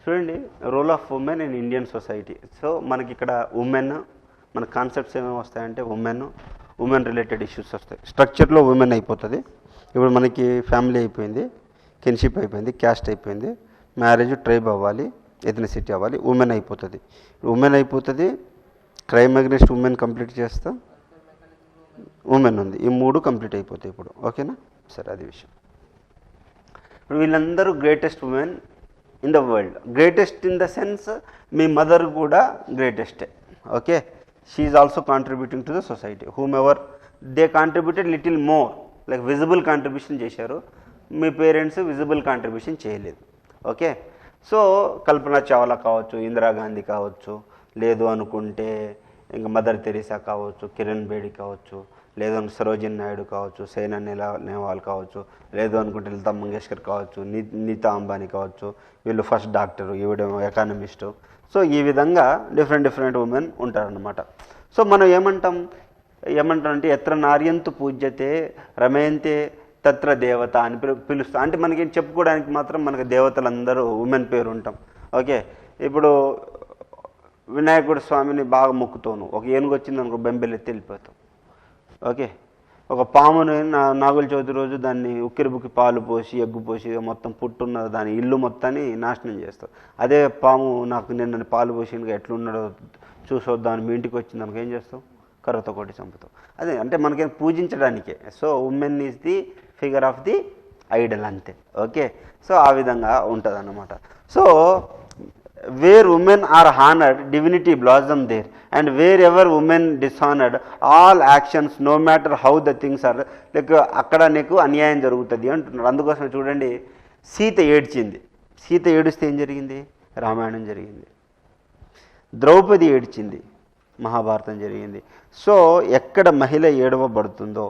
చూడండి, role of women in Indian society. So మనకి ఇక్కడ ఉమెన్, మన కాన్సెప్ట్స్ ఏమేమి వస్తాయంటే ఉమెన్ రిలేటెడ్ ఇష్యూస్ వస్తాయి. స్ట్రక్చర్లో ఉమెన్ అయిపోతుంది. ఇప్పుడు మనకి ఫ్యామిలీ అయిపోయింది, కిన్షిప్ అయిపోయింది, క్యాస్ట్ అయిపోయింది, మ్యారేజ్, ట్రైబ్ అవ్వాలి, ఎథనిసిటీ అవ్వాలి, ఉమెన్ అయిపోతుంది. క్రైమ్ అగెన్స్ట్ ఉమెన్ కంప్లీట్ చేస్తా, ఉమెన్ ఉంది, ఈ 3 కంప్లీట్ అయిపోతాయి ఇప్పుడు. ఓకేనా? సరే, అది విషయం. ఇప్పుడు వీళ్ళందరూ greatest women in the world. Greatest in the sense me mother కూడా గ్రేటెస్టే. Okay, she is also contributing to the society. Whom ever they contributed little more, like visible contribution చేశారు. మీ పేరెంట్స్ విజిబుల్ కాంట్రిబ్యూషన్ చేయలేదు. Okay, so Kalpana Chawla కావచ్చు, ఇందిరాగాంధీ కావచ్చు, లేదు అనుకుంటే ఇంకా mother Teresa కావచ్చు, కిరణ్ బేడి కావచ్చు, లేదు అనుకుంటే సరోజిని నాయుడు కావచ్చు, సైనా నెహ్వాల్ కావచ్చు, లేదు అనుకుంటే లతా మంగేష్కర్ కావచ్చు, నీతా అంబానీ కావచ్చు. వీళ్ళు ఫస్ట్ డాక్టరు, ఈవిడేమో ఎకానమిస్టు. సో ఈ విధంగా డిఫరెంట్ ఉమెన్ ఉంటారనమాట. సో మనం ఏమంటామంటే ఎత్ర నార్యంతు పూజ్యతే రమయంతే తత్ర దేవత అని పిలుస్తాం. అంటే మనకి చెప్పుకోవడానికి మాత్రం మనకు దేవతలందరూ ఉమెన్ పేరు ఉంటాం. ఓకే, ఇప్పుడు వినాయకుడు స్వామిని బాగా మొక్కుతాను, ఒక ఏనుగు వచ్చింది అనుకో బెంబెలెత్తి వెళ్ళిపోతాం. ఓకే, ఒక పాముని నాగుల చవితి రోజు దాన్ని ఉక్కిరిబుక్కి పాలు పోసి ఎగ్గు పోసి మొత్తం పుట్టున్న దాని ఇల్లు మొత్తాన్ని నాశనం చేస్తాం. అదే పాము నాకు నిన్న పాలు పోసి ఎట్లున్నాడో చూసొద్దామని మీ ఇంటికి వచ్చింది అనుకో ఏం చేస్తాం? కర్రతో కొట్టి చంపుతాం. అదే అంటే మనకేం పూజించడానికే. So women is the figure of the idol అంతే. ఓకే, సో ఆ విధంగా ఉంటుంది అన్నమాట. So where women are honoured divinity blossom there, and where ever women dishonoured all actions no matter how the things are, like అక్కడ నీకు అన్యాయం జరుగుతుంది అంటున్నాడు. అందుకోసం చూడండి, సీత ఏడ్చింది. సీత ఏడుస్తే ఏం జరిగింది? రామాయణం జరిగింది. ద్రౌపది ఏడ్చింది, మహాభారతం జరిగింది. సో ఎక్కడ మహిళ ఏడవబడుతుందో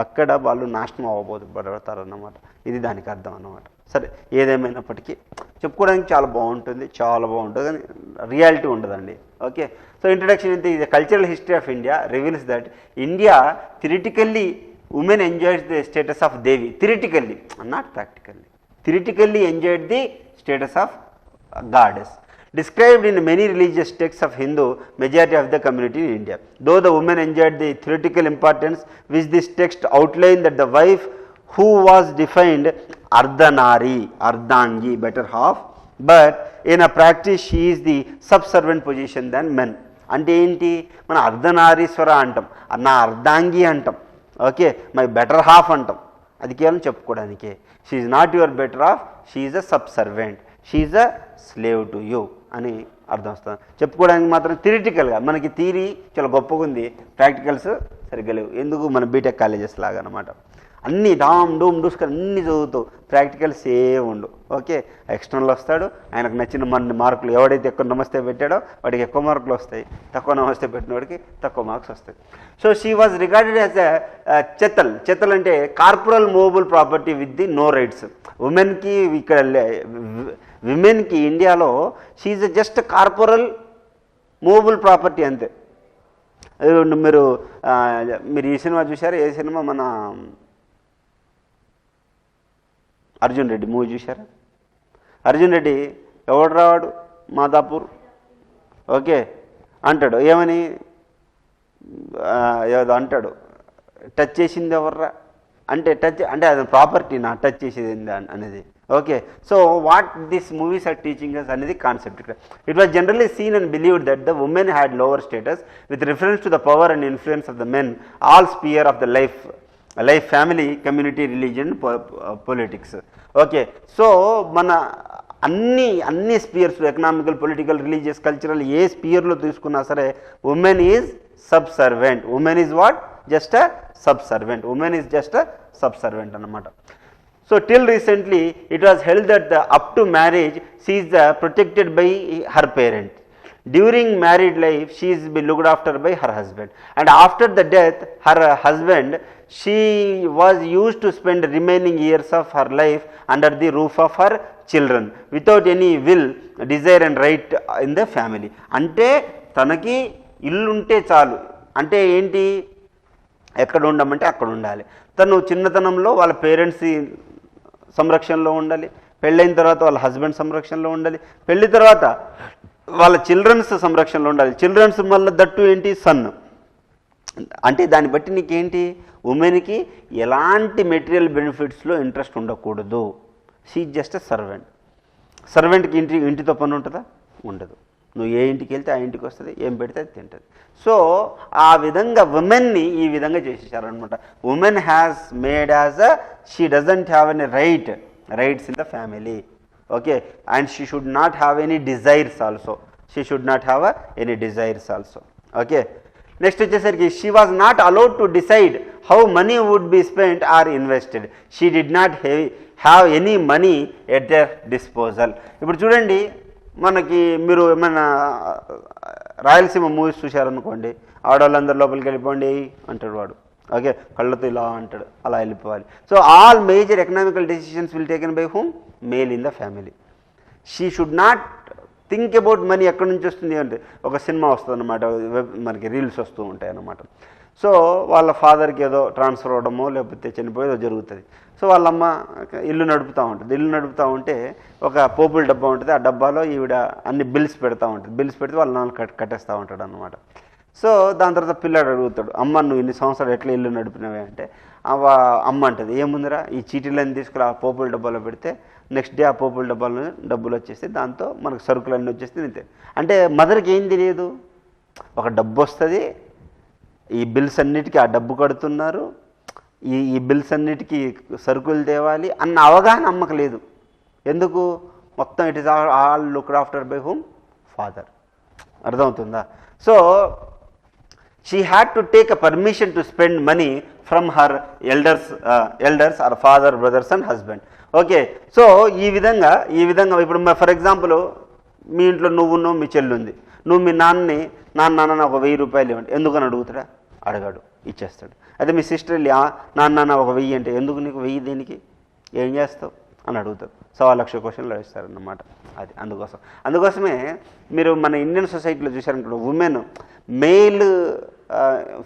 అక్కడ వాళ్ళు నాశనం అవ్వబోతారన్నమాట. ఇది దానికి అర్థం అన్నమాట. సరే, ఏదేమైనప్పటికీ చెప్పుకోవడానికి చాలా బాగుంటుంది కానీ రియాలిటీ ఉండదండి. ఓకే, సో ఇంట్రడక్షన్ ఏంటి? ఇది cultural history of India reveals that India theoretically women enjoys the status of Devi. Theoretically, not practically. Theoretically enjoyed the status of goddess. Described in many religious texts of Hindu majority of the community in India. Though the women enjoyed the theoretical importance which this text outlined that the wife who was defined Ardhangi, better half, but in a practice she is the subservient position than men. అంటే ఏంటి? మన అర్ధనారీశ్వర అంటాం, నా అర్ధాంగి అంటాం. Okay, my better half అంటాం. అది కేవలం చెప్పుకోవడానికే. She is not your better half, she is a subservient, she is a slave to you అని అర్థం వస్తుంది. చెప్పుకోవడానికి మాత్రం థియరిటికల్గా మనకి థియరీ చాలా గొప్పగా ఉంది, ప్రాక్టికల్స్ సరిగ్గా లేవు. ఎందుకు? మన బీటెక్ కాలేజెస్ లాగా అనమాట. అన్నీ డామ్ డూమ్ డూస్కొని అన్నీ చదువుతావు, ప్రాక్టికల్స్ ఏమి ఉండవు. ఓకే, ఎక్స్టర్నల్ వస్తాడు, ఆయనకు నచ్చిన మార్కులు, ఎవడైతే ఎక్కువ నమస్తే పెట్టాడో వాడికి ఎక్కువ మార్కులు వస్తాయి, తక్కువ నమస్తే పెట్టిన వాడికి తక్కువ మార్క్స్ వస్తాయి. So she was regarded as a chattel అంటే corporal movable property with the no rights. ఉమెన్కి ఇక్కడ విమెన్కి ఇండియాలో she is just corporal movable property అంతే. మీరు ఈ సినిమా చూసారా? ఏ సినిమా? మన అర్జున్ రెడ్డి మూవీ చూశారా? అర్జున్ రెడ్డి ఎవడు రావాడు? మాదాపూర్. ఓకే అంటాడు, ఏమని ఏదో అంటాడు, టచ్ చేసింది ఎవర్రా అంటే అది ప్రాపర్టీ నా టచ్ చేసేది అనేది. Okay, so what this movies are teaching us అనేది కాన్సెప్ట్ ఇక్కడ. It was generally seen and believed that the women had lower status with reference to the power and influence of the men all sphere of the life, family, community, religion, politics. Okay, so మన అన్ని spheres, economical, political, religious, cultural, ఏ స్పియర్లో తీసుకున్నా సరే women is subservient. Women is what? Just a subservient. Women is just a subservient అన్నమాట. So till recently it was held that up to marriage she is protected by her parent. During married life she is be looked after by her husband, and after the death her husband she was used to spend remaining years of her life under the roof of her children without any will, desire and right in the family. అంటే తనకి ఇల్లుంటే చాలు. అంటే ఏంటి? ఎక్కడ ఉండమంటే అక్కడ ఉండాలి. తను చిన్నతనంలో వాళ్ళ పేరెంట్స్ సంరక్షణలో ఉండాలి, పెళ్ళైన తర్వాత వాళ్ళ హస్బెండ్ సంరక్షణలో ఉండాలి, పెళ్లి తర్వాత వాళ్ళ చిల్డ్రన్స్ సంరక్షణలో ఉండాలి, చిల్డ్రన్స్ మళ్ళీ దట్టు ఏంటి సన్. అంటే దాన్ని బట్టి నీకేంటి, ఉమెన్కి ఎలాంటి మెటీరియల్ బెనిఫిట్స్లో ఇంట్రెస్ట్ ఉండకూడదు. She just a servant. సర్వెంట్కి ఇంటితో పని ఉంటుందా? ఉండదు. నువ్వు ఏ ఇంటికి వెళ్తే ఆ ఇంటికి వస్తుంది, ఏం పెడితే అది తింటుంది. సో ఆ విధంగా ఉమెన్ని ఈ విధంగా చేసేసారనమాట. Women has made as a she doesn't have any rights in the family. Okay, and she should not have any desires also. Okay, next వచ్చేసరికి she was not allowed to decide how money would be spent or invested. She did not have any money at their disposal. ఇప్పుడు చూడండి, మనకి మీరు ఏమైనా Rayalaseema movies చూశారనుకోండి, ఆడవాళ్ళందరూ లోపలికి వెళ్ళిపోండి అంటాడు వాడు. ఓకే, కళ్ళతో ఇలా అంటాడు, అలా వెళ్ళిపోవాలి. So all major economical decisions will taken by whom? Male in the family. She should not think about money ఎక్కడి నుంచి వస్తుంది అంటే, ఒక సినిమా వస్తుంది అనమాట, మనకి రీల్స్ వస్తూ ఉంటాయి అన్నమాట. సో వాళ్ళ ఫాదర్కి ఏదో ట్రాన్స్ఫర్ అవ్వడమో లేకపోతే చనిపోయేదో జరుగుతుంది. సో వాళ్ళమ్మ ఇల్లు నడుపుతూ ఉంటుంది. ఇల్లు నడుపుతూ ఉంటే ఒక పోపుల డబ్బా ఉంటుంది, ఆ డబ్బాలో ఈవిడ అన్ని బిల్స్ పెడతా ఉంటుంది. బిల్స్ పెడితే వాళ్ళ నాన్న కట్టేస్తూ ఉంటాడు అనమాట. సో దాని తర్వాత పిల్లాడు అడుగుతాడు, అమ్మ నువ్వు ఇన్ని సంవత్సరాలు ఎట్లా ఇల్లు నడిపినవే అంటే, అమ్మ అంటుంది, ఏముందిరా ఈ చీటీలన్నీ తీసుకుని ఆ పోపుల డబ్బాలో పెడితే నెక్స్ట్ డే ఆ పోపుల డబ్బాలో డబ్బులు వచ్చేసి దాంతో మనకు సరుకులన్నీ వచ్చేస్తే నింతే. అంటే మదర్కి ఏం తెలియదు, ఒక డబ్బు వస్తుంది, ఈ బిల్స్ అన్నిటికీ ఆ డబ్బు కడుతున్నారు, ఈ బిల్స్ అన్నిటికీ సరుకులు తేవాలి అన్న అవగాహన అమ్మకు లేదు. ఎందుకు? మొత్తం it is all looked after by whom? Father. అర్థమవుతుందా? So she had to take a permission to spend money from her elders or father, brothers and husband. Okay, so ఈ విధంగా ఇప్పుడు ఫర్ ఎగ్జాంపుల్ మీ ఇంట్లో నువ్వును మీ చెల్లి ఉంది, నువ్వు మీ నాన్న ఒక 1000 రూపాయలు ఇవ్వండి ఎందుకని అడుగుతాడా? అడగాడు, ఇచ్చేస్తాడు. అదే మీ సిస్టర్ వెళ్ళి నాన్న ఒక 1000 అంటే ఎందుకు నీకు 1000 దేనికి, ఏం చేస్తావు అని అడుగుతారు. 1,00,000 క్వశ్చన్లు వేస్తారన్నమాట. అది అందుకోసమే మీరు మన ఇండియన్ సొసైటీలో చూశారనుకో, ఉమెన్ మెయిల్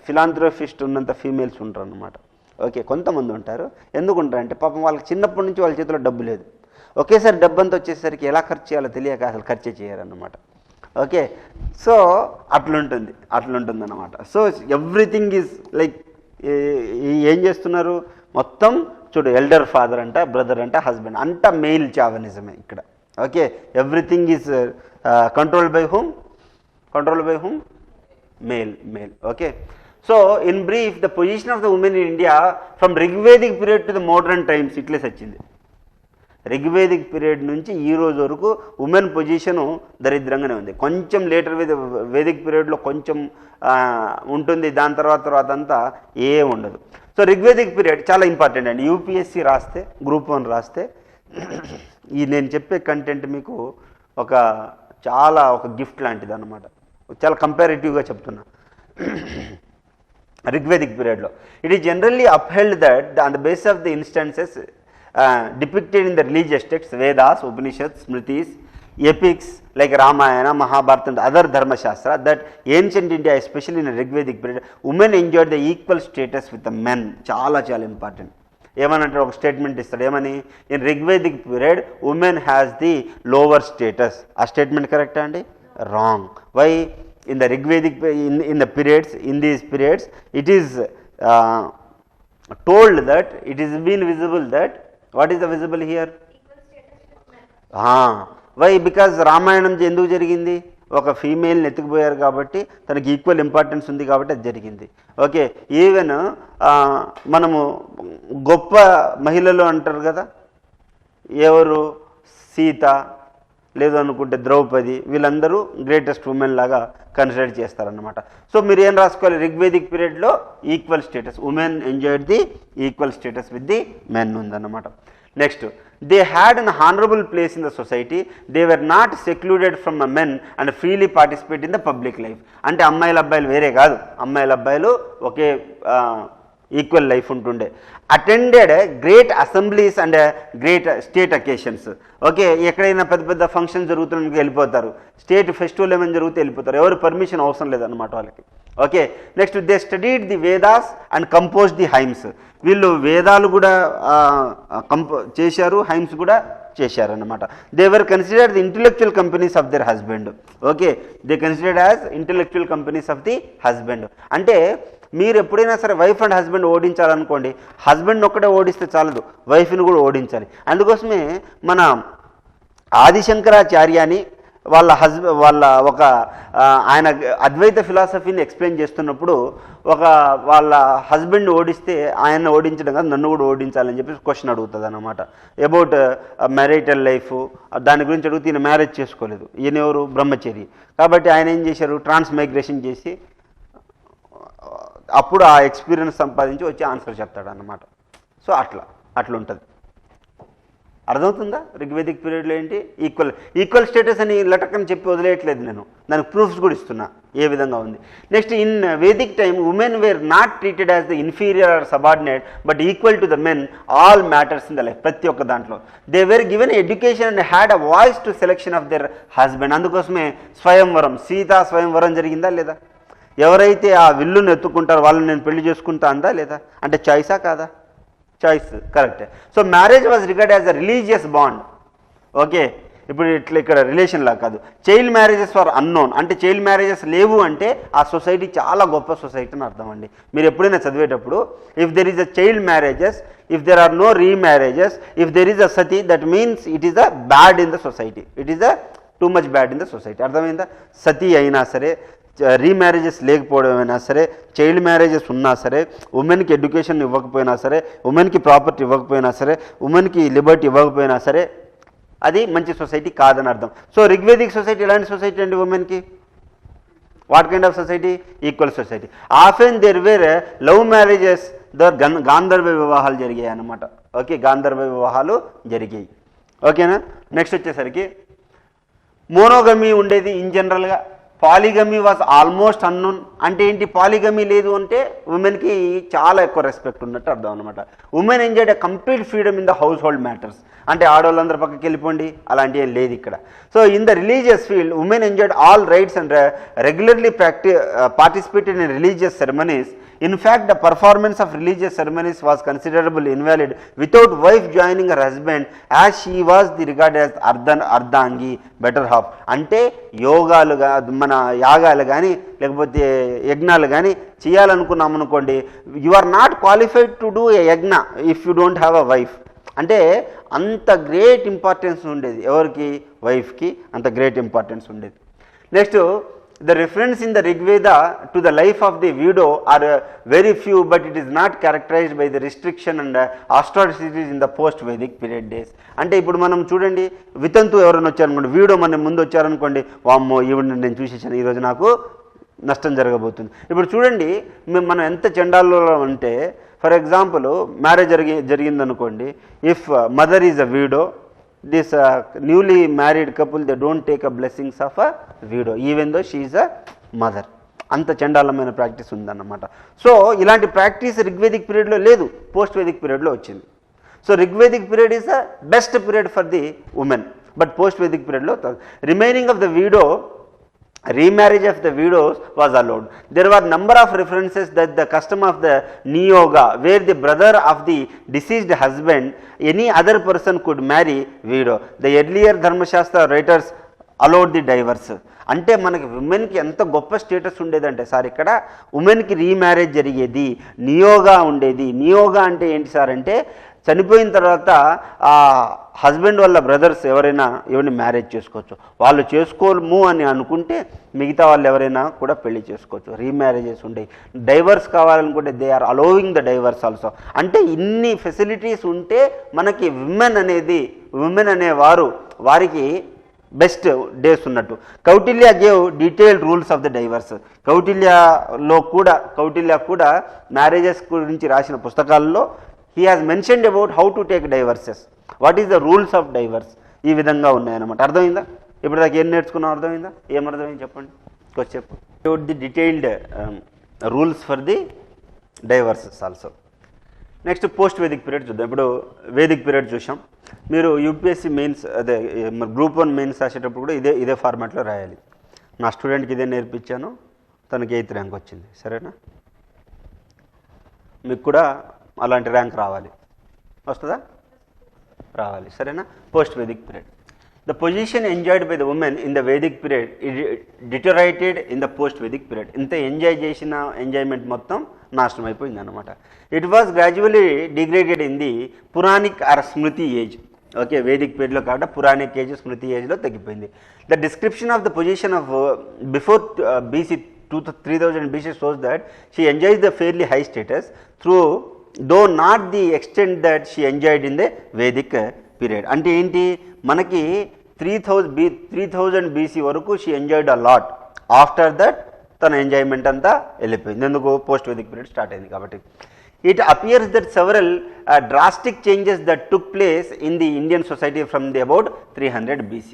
ఫిలాంథ్రోఫిస్ట్ ఉన్నంత ఫీమేల్స్ ఉంటారు అన్నమాట. ఓకే, కొంతమంది ఉంటారు. ఎందుకు ఉంటారంటే పాపం వాళ్ళకి చిన్నప్పటి నుంచి వాళ్ళ చేతిలో డబ్బు లేదు. ఒకేసారి డబ్బంతా వచ్చేసరికి ఎలా ఖర్చు చేయాలో తెలియక అసలు ఖర్చే చేయరన్నమాట. ఓకే, సో అట్లుంటుంది అన్నమాట. సో ఎవ్రీథింగ్ ఈజ్ లైక్ ఏం చేస్తున్నారు మొత్తం చూడు, ఎల్డర్ ఫాదర్ అంట, బ్రదర్ అంట, హస్బెండ్ అంట, మెయిల్ చావనిజమే ఇక్కడ. Okay, everything is controlled by whom? Male. Okay, so in brief the position of the women in India from Rigvedic period to the modern times ఇట్లే వచ్చింది. రిగ్వేదిక్ పీరియడ్ నుంచి ఈ రోజు వరకు ఉమెన్ పొజిషను దరిద్రంగానే ఉంది. కొంచెం లేటర్ వేదిక్ పీరియడ్లో కొంచెం ఉంటుంది, దాని తర్వాత అంతా ఏం ఉండదు. సో రిగ్వేదిక్ పీరియడ్ చాలా ఇంపార్టెంట్ అండి. యూపీఎస్సీ రాస్తే, గ్రూప్ 1 రాస్తే ఈ నేను చెప్పే కంటెంట్ మీకు ఒక గిఫ్ట్ లాంటిది అన్నమాట. చాలా కంపారిటివ్గా చెప్తున్నా. రిగ్వేదిక్ పీరియడ్లో it is generally upheld that on the base of the instances depicted in the religious texts, Vedas, Upanishads, Smritis, epics like Ramayana, Mahabharata and other Dharma Shastra, that ancient India, especially in the Rigvedic period, women enjoyed the equal status with the men. Chala important. ఏమనంటే ఒక statement ఇస్తాడు, ఏమని? In Rigvedic period women has the lower status. ఆ statement కరెక్టా అండి? Wrong. Why? In the Rigvedic in these periods it is told that it is been visible that what is the visible here? Why? Because Ramayanam ఎందుకు జరిగింది? ఒక ఫీమేల్ని ఎత్తుకుపోయారు కాబట్టి, తనకి equal importance ఉంది కాబట్టి అది జరిగింది. ఓకే, ఈవెన్ మనము గొప్ప మహిళలు అంటారు కదా, ఎవరు? సీత, లేదు అనుకుంటే ద్రౌపది, వీళ్ళందరూ గ్రేటెస్ట్ ఉమెన్ లాగా కన్సిడర్ చేస్తారన్నమాట. సో మీరు ఏం రాసుకోవాలి? రిగ్వేదిక్ పీరియడ్లో equal status, women enjoyed the equal status with the men ఉందన్నమాట. Next, they had an honourable place in the society, they were not secluded from the men and freely participate in the public life. అంటే అమ్మాయిలు అబ్బాయిలు వేరే కాదు, అమ్మాయిలు అబ్బాయిలు ఒకే equal life ఉంటుండే. Attended great assemblies and great state occasions. Okay, ఎక్కడైనా పెద్ద ఫంక్షన్ జరుగుతున్నకి వెళ్ళిపోతారు, స్టేట్ ఫెస్టివల్ ఏమైనా జరిగితే వెళ్ళిపోతారు, ఎవరు పర్మిషన్ అవసరం లేదన్నమాట వాళ్ళకి. Okay, next they studied the Vedas and compose the hymns. వీళ్ళు వేదాలు కూడా చేశారు, హైమ్స్ కూడా చేశారన్నమాట. They were considered the intellectual companies of their husband. Okay, they considered as intellectual companies of the husband. అంటే మీరు ఎప్పుడైనా సరే వైఫ్ అండ్ హస్బెండ్ ఓడించాలనుకోండి, హస్బెండ్ ఒక్కడే ఓడిస్తే చాలదు, వైఫ్ని కూడా ఓడించాలి. అందుకోసమే మన ఆదిశంకరాచార్యని వాళ్ళ ఒక ఆయన అద్వైత ఫిలాసఫీని ఎక్స్ప్లెయిన్ చేస్తున్నప్పుడు వాళ్ళ హస్బెండ్ ఓడిస్తే ఆయన ఓడించడం కాదు, నన్ను కూడా ఓడించాలని చెప్పి క్వశ్చన్ అడుగుతుంది అనమాట. అబౌట్ మ్యారిటల్ లైఫ్ దాని గురించి అడిగితే ఈయన మ్యారేజ్ చేసుకోలేదు, ఈయన ఎవరు బ్రహ్మచర్య. కాబట్టి ఆయన ఏం చేశారు, ట్రాన్స్మైగ్రేషన్ చేసి అప్పుడు ఆ ఎక్స్పీరియన్స్ సంపాదించి వచ్చి ఆన్సర్ చెప్తాడు అన్నమాట. సో అట్లా ఉంటుంది. అర్థమవుతుందా? ఋగ్వేదిక్ పీరియడ్లో ఏంటి ఈక్వల్ స్టేటస్ అని లటకని చెప్పి వదిలేయట్లేదు నేను, దానికి ప్రూఫ్స్ కూడా ఇస్తున్నా ఏ విధంగా ఉంది. Next, in Vedic time women were not treated as the inferior or subordinate but equal to the men all matters in the life. ప్రతి ఒక్క దాంట్లో they were given education and had a voice to selection of their husband. అందుకోసమే స్వయంవరం, సీతా స్వయంవరం జరిగిందా లేదా? ఎవరైతే ఆ విల్లును ఎత్తుకుంటారో వాళ్ళని నేను పెళ్లి చేసుకుంటా అందా లేదా? అంటే చాయిసా కాదా? చాయిస్, కరెక్టే. So marriage was regard as a religious bond. Okay, ఇప్పుడు ఇక్కడ రిలేషన్లా కాదు. చైల్డ్ మ్యారేజెస్ ఫర్ అన్నోన్, అంటే చైల్డ్ మ్యారేజెస్ లేవు అంటే ఆ సొసైటీ చాలా గొప్ప సొసైటీ అని అర్థం అండి. మీరు ఎప్పుడైనా చదివేటప్పుడు if there is a child marriages, if there are no remarriages, if there is a sati, that means it is a bad in the society, it is a too much bad in the society. అర్థమైందా? సతీ అయినా సరే, remarriages లేకపోవడం అయినా సరే, child marriages ఉన్నా సరే, ఉమెన్కి education ఇవ్వకపోయినా సరే, ఉమెన్కి ప్రాపర్టీ ఇవ్వకపోయినా సరే, ఉమెన్కి లిబర్టీ ఇవ్వకపోయినా సరే, అది మంచి సొసైటీ కాదని అర్థం. సో రిగ్వేదిక్ సొసైటీ ఎలాంటి సొసైటీ అండి ఉమెన్కి? What kind of society? Equal society. Often there were love marriages, గాంధర్వ వివాహాలు జరిగాయి అన్నమాట. ఓకే, గాంధర్వ వివాహాలు జరిగాయి. ఓకేనా? నెక్స్ట్ వచ్చేసరికి మోనోగమీ ఉండేది ఇన్ జనరల్గా. పాలిగమీ వాజ్ ఆల్మోస్ట్ అన్నోన్. అంటే ఏంటి? పాలిగమీ లేదు అంటే ఉమెన్కి చాలా ఎక్కువ రెస్పెక్ట్ ఉన్నట్టు అర్థం అనమాట. Women enjoyed a complete freedom in the house hold matters. అంటే ఆడవాళ్ళందరూ పక్కకి వెళ్ళిపోండి అలాంటి ఏం లేదు ఇక్కడ. So in the religious field women enjoyed all rights and regularly participated in religious ceremonies. In fact, the performance of religious ceremonies was considerably invalid without wife joining her husband, as she was regarded as ardhangi, better half. అంటే యోగాలు మన యాగాలు కానీ లేకపోతే యజ్ఞాలు కానీ చేయాలనుకున్నాం అనుకోండి, you are not qualified to do a yajna if you don't have a wife. అంటే అంత గ్రేట్ ఇంపార్టెన్స్ ఉండేది ఎవరికి? వైఫ్కి అంత గ్రేట్ ఇంపార్టెన్స్ ఉండేది. Next, the reference in the Rigveda to the life of the widow are very few, but it is not characterized by the restriction and austerities in the post Vedic period days. అంటే ఇప్పుడు మనం చూడండి, వితంతు ఎవరైనా వచ్చారనుకోండి, వీడో మన ముందు వచ్చారనుకోండి, వామ్మో ఈవిడ నేను చూసేసాను, ఈరోజు నాకు నష్టం జరగబోతుంది. ఇప్పుడు చూడండి మనం ఎంత చండాల్లో అంటే, ఫర్ ఎగ్జాంపుల్ మ్యారేజ్ జరిగిందనుకోండి, if mother is a widow, this newly married couple, they don't take a blessings of a widow even though she is a mother. అంత చండాలమైన ప్రాక్టీస్ ఉందన్నమాట. సో ఇలాంటి ప్రాక్టీస్ రిగ్వేదిక్ పీరియడ్లో లేదు, పోస్ట్ వేదిక్ పీరియడ్లో వచ్చింది. So Rigvedic period is the best period for the women, but post Vedic పీరియడ్లో remaining of the widow, remarriage of the widows was allowed. There were number of references that the custom of the niyoga, where the brother of the deceased husband, any other person could marry widow. The earlier Dharma Shastra writers allowed the divorce. అంటే మనకి ఉమెన్కి ఎంత గొప్ప status ఉండేదంటే sir, ఇక్కడ ఉమెన్కి remarriage జరిగేది, నియోగా ఉండేది. నియోగా అంటే ఏంటి సార్ అంటే, చనిపోయిన తర్వాత ఆ హస్బెండ్ వాళ్ళ బ్రదర్స్ ఎవరిని మ్యారేజ్ చేసుకోవచ్చు. వాళ్ళు చేసుకోము అని అనుకుంటే మిగతా వాళ్ళు ఎవరైనా కూడా పెళ్లి చేసుకోవచ్చు. రీమ్యారేజెస్ ఉండేవి. డైవర్స్ కావాలనుకుంటే they are allowing the divorce also. అంటే ఇన్ని ఫెసిలిటీస్ ఉంటే మనకి ఉమెన్ అనేవారు వారికి బెస్ట్ డేస్ ఉన్నట్టు. Kautilya gave detailed rules of the divorce. Kautilya కూడా మ్యారేజెస్ గురించి రాసిన పుస్తకాల్లో he has mentioned about how to take divorces, what is the rules of divorce, ఈ విధంగా ఉన్నాయన్నమాట. అర్థమైందా? ఇప్పుడు దాకా ఏం నేర్చుకున్నాం? అర్థమైందా? ఏమర్థమైంది చెప్పండి, కొంచెం చెప్పు. The detailed rules for the divorces also. Next post Vedic period చూద్దాం. ఇప్పుడు వేదిక్ పీరియడ్ చూసాం. మీరు యూపీఎస్సీ మెయిన్స్ అదే గ్రూప్ 1 మెయిన్స్ రాసేటప్పుడు కూడా ఇదే ఫార్మాట్లో రాయాలి. నా స్టూడెంట్కి ఇదే నేర్పించాను, తనకి 8th ర్యాంక్ వచ్చింది. సరేనా? మీకు కూడా అలాంటి ర్యాంక్ రావాలి. వస్తుందా? రావాలి, సరేనా? Post Vedic period. The position enjoyed by the women in the Vedic period deteriorated in the post Vedic period. ఇంత ఎంజాయ్ చేసిన ఎంజాయ్మెంట్ మొత్తం నాశనం అయిపోయింది అనమాట. It was gradually degraded in the Puranic or Smriti age. Okay, Vedic పీరియడ్లో కాబట్టి పురాణిక్ ఏజ్, స్మృతి ఏజ్లో తగ్గిపోయింది. The description of the position of before BC 3000 BC shows that she enjoys the fairly high status through though not the extent that she enjoyed in the Vedic period. అంటే ఏంటి, మనకి 3000 BC వరకు she enjoyed a lot. After that తన enjoyment అంతా వెళ్ళిపోయింది. ఎందుకు, post Vedic period start అయింది కాబట్టి. It appears that several drastic changes that took place in the Indian society from the about 300 BC.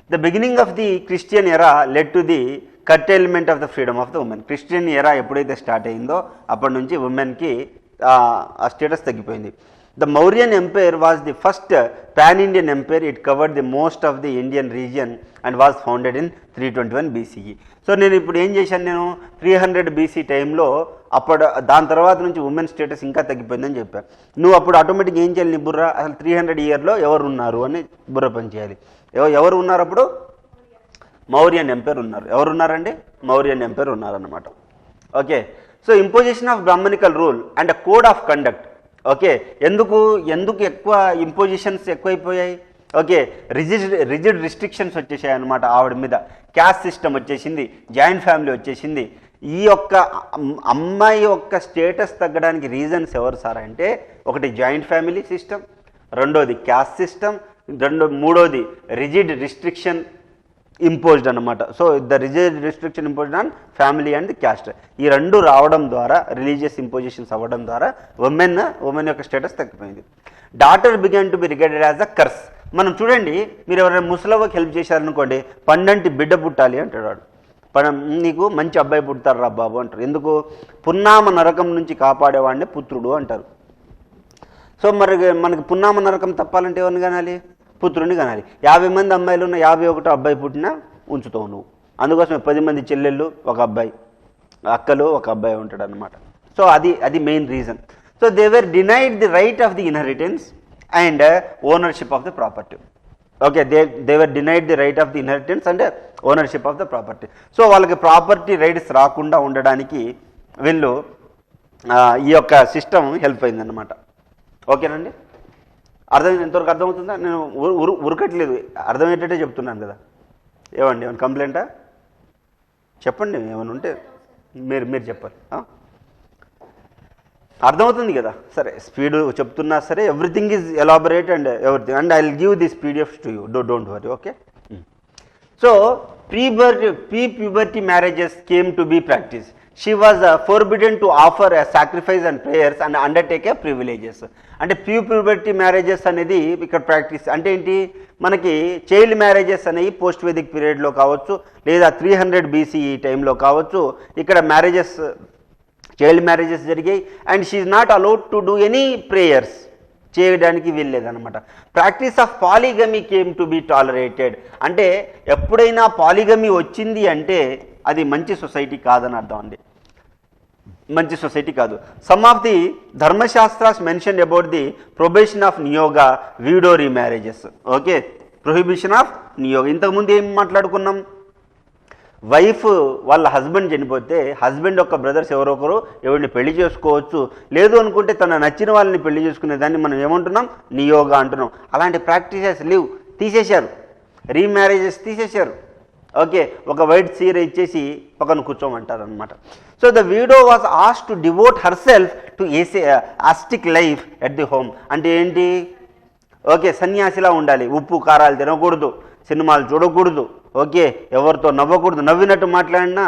The beginning of the Christian era led to the curtailment of the freedom of the women. Christian ఎరా ఎప్పుడైతే start అయిందో అప్పటి నుంచి ఉమెన్కి ఆ status తగ్గిపోయింది. The Mauryan empire was the first pan Indian empire. It covered the most of the Indian region and was founded in 321 BCE. So నేను ఇప్పుడు ఏం చేశాను, నేను 300 BC టైంలో అప్పుడు దాని తర్వాత నుంచి ఉమెన్ స్టేటస్ ఇంకా తగ్గిపోయిందని చెప్పాను. నువ్వు అప్పుడు ఆటోమేటిక్గా ఏం చేయాలి, నీ బుర్ర అసలు 300 ఇయర్లో ఎవరు ఉన్నారు అని బుర్ర పని చేయాలి. ఎవరు ఉన్నారు అప్పుడు, మౌర్యన్ ఎంపైర్ ఉన్నారు. ఎవరు ఉన్నారండి, మౌర్యన్ ఎంపైర్ ఉన్నారన్నమాట. Okay, so imposition of Brahminical rule and code of conduct. Okay, ఎందుకు ఎక్కువ ఇంపోజిషన్స్ ఎక్కువైపోయాయి. ఓకే, రిజిడ్ రిస్ట్రిక్షన్స్ వచ్చేసాయి అనమాట ఆవిడ మీద. క్యాస్ట్ సిస్టమ్ వచ్చేసింది, జాయింట్ ఫ్యామిలీ వచ్చేసింది. ఈ యొక్క అమ్మాయి యొక్క స్టేటస్ తగ్గడానికి రీజన్స్ ఎవరు సార్ అంటే, ఒకటి జాయింట్ ఫ్యామిలీ సిస్టమ్, రెండోది క్యాస్ట్ సిస్టమ్, మూడోది రిజిడ్ రిస్ట్రిక్షన్ ఇంపోజ్డ్ అనమాట. So the rigid restriction imposed on family and caste. ఈ రెండు రావడం ద్వారా, రిలీజియస్ ఇంపోజిషన్స్ అవ్వడం ద్వారా ఉమెన్ యొక్క స్టేటస్ తగ్గిపోయింది. Daughter began to be regarded as a curse. మనం చూడండి, మీరు ఎవరైనా ముసలవ్వకి హెల్ప్ చేశారనుకోండి, పండంటి బిడ్డ పుట్టాలి అంటాడు వాడు. నీకు మంచి అబ్బాయి పుడతారు రా బాబు అంటారు. ఎందుకు, పున్నామ నరకం నుంచి కాపాడేవాడిని పుత్రుడు అంటారు. సో మరి మనకి పున్నామ నరకం తప్పాలంటే ఎవరిని కనాలి, పుత్రుడిని కనాలి. 50 మంది అమ్మాయిలు ఉన్న 51 అబ్బాయి పుట్టినా ఉంచుతావు నువ్వు. అందుకోసమే 10 మంది చెల్లెళ్ళు, ఒక అబ్బాయి, అక్కలు, ఒక అబ్బాయి ఉంటాడు అనమాట. సో అది main reason. So they were denied the right of the inheritance and ownership of the property. Okay, they were denied the right of the inheritance and ownership of the property. So వాళ్ళకి property rights రాకుండా ఉండడానికి వీళ్ళు ఈ యొక్క system help అయిందన్నమాట. ఓకేనండి, అర్థమైంది? ఎంతవరకు అర్థమవుతుందా? నేను ఉరకట్లేదు, అర్థమయ్యేటట్టే చెప్తున్నాను కదా. ఏమండి, ఏమైనా కంప్లైంటా చెప్పండి, ఏమైనా ఉంటే మీరు చెప్పాలి. అర్థమవుతుంది కదా? సరే, స్పీడ్ చెప్తున్నా సరే, everything is elaborate and everything, and I will give this PDFs to you, don't worry. Okay, so pre-puberty marriages came to be practiced. She was forbidden to offer a sacrifice and prayers and undertake a privileges. అంటే pre-puberty marriages అనేది ఇక్కడ practice అంటే ఏంటి, మనకి child marriages అనేవి post Vedic పీరియడ్లో కావచ్చు, లేదా 300 BCE టైంలో కావచ్చు. ఇక్కడ మ్యారేజెస్, చైల్డ్ మ్యారేజెస్ జరిగాయి. And she is not allowed to do any prayers, చేయడానికి వీల్లేదన్నమాట. Practice of polygamy came to be tolerated. అంటే ఎప్పుడైనా పాలిగమీ వచ్చింది అంటే అది మంచి సొసైటీ కాదని అర్థం అండి, మంచి సొసైటీ కాదు. Some of the Dharmashastras mention about the probation of niyoga, widow remarriages. Okay, prohibition of niyoga. ఇంతకుముందు ఏం మాట్లాడుకున్నాం, వైఫ్ వాళ్ళ హస్బెండ్ చనిపోతే హస్బెండ్ యొక్క బ్రదర్స్ ఎవరొకరు ఎవరిని పెళ్లి చేసుకోవచ్చు, లేదు అనుకుంటే తన నచ్చిన వాళ్ళని పెళ్లి చేసుకునే దాన్ని మనం ఏమంటున్నాం, నియోగా అంటున్నాం. అలాంటి ప్రాక్టీసెస్ లీవ్ తీసేశారు, రీమ్యారేజెస్ తీసేశారు. ఓకే, ఒక వైట్ చీర ఇచ్చేసి పక్కన కూర్చోమంటారు అనమాట. So the widow was asked to devote herself to ascetic life at the home. అంటే ఏంటి, ఓకే, సన్యాసిలా ఉండాలి, ఉప్పు కారాలు తినకూడదు, సినిమాలు చూడకూడదు, ఓకే, ఎవరితో నవ్వకూడదు, నవ్వినట్టు మాట్లాడినా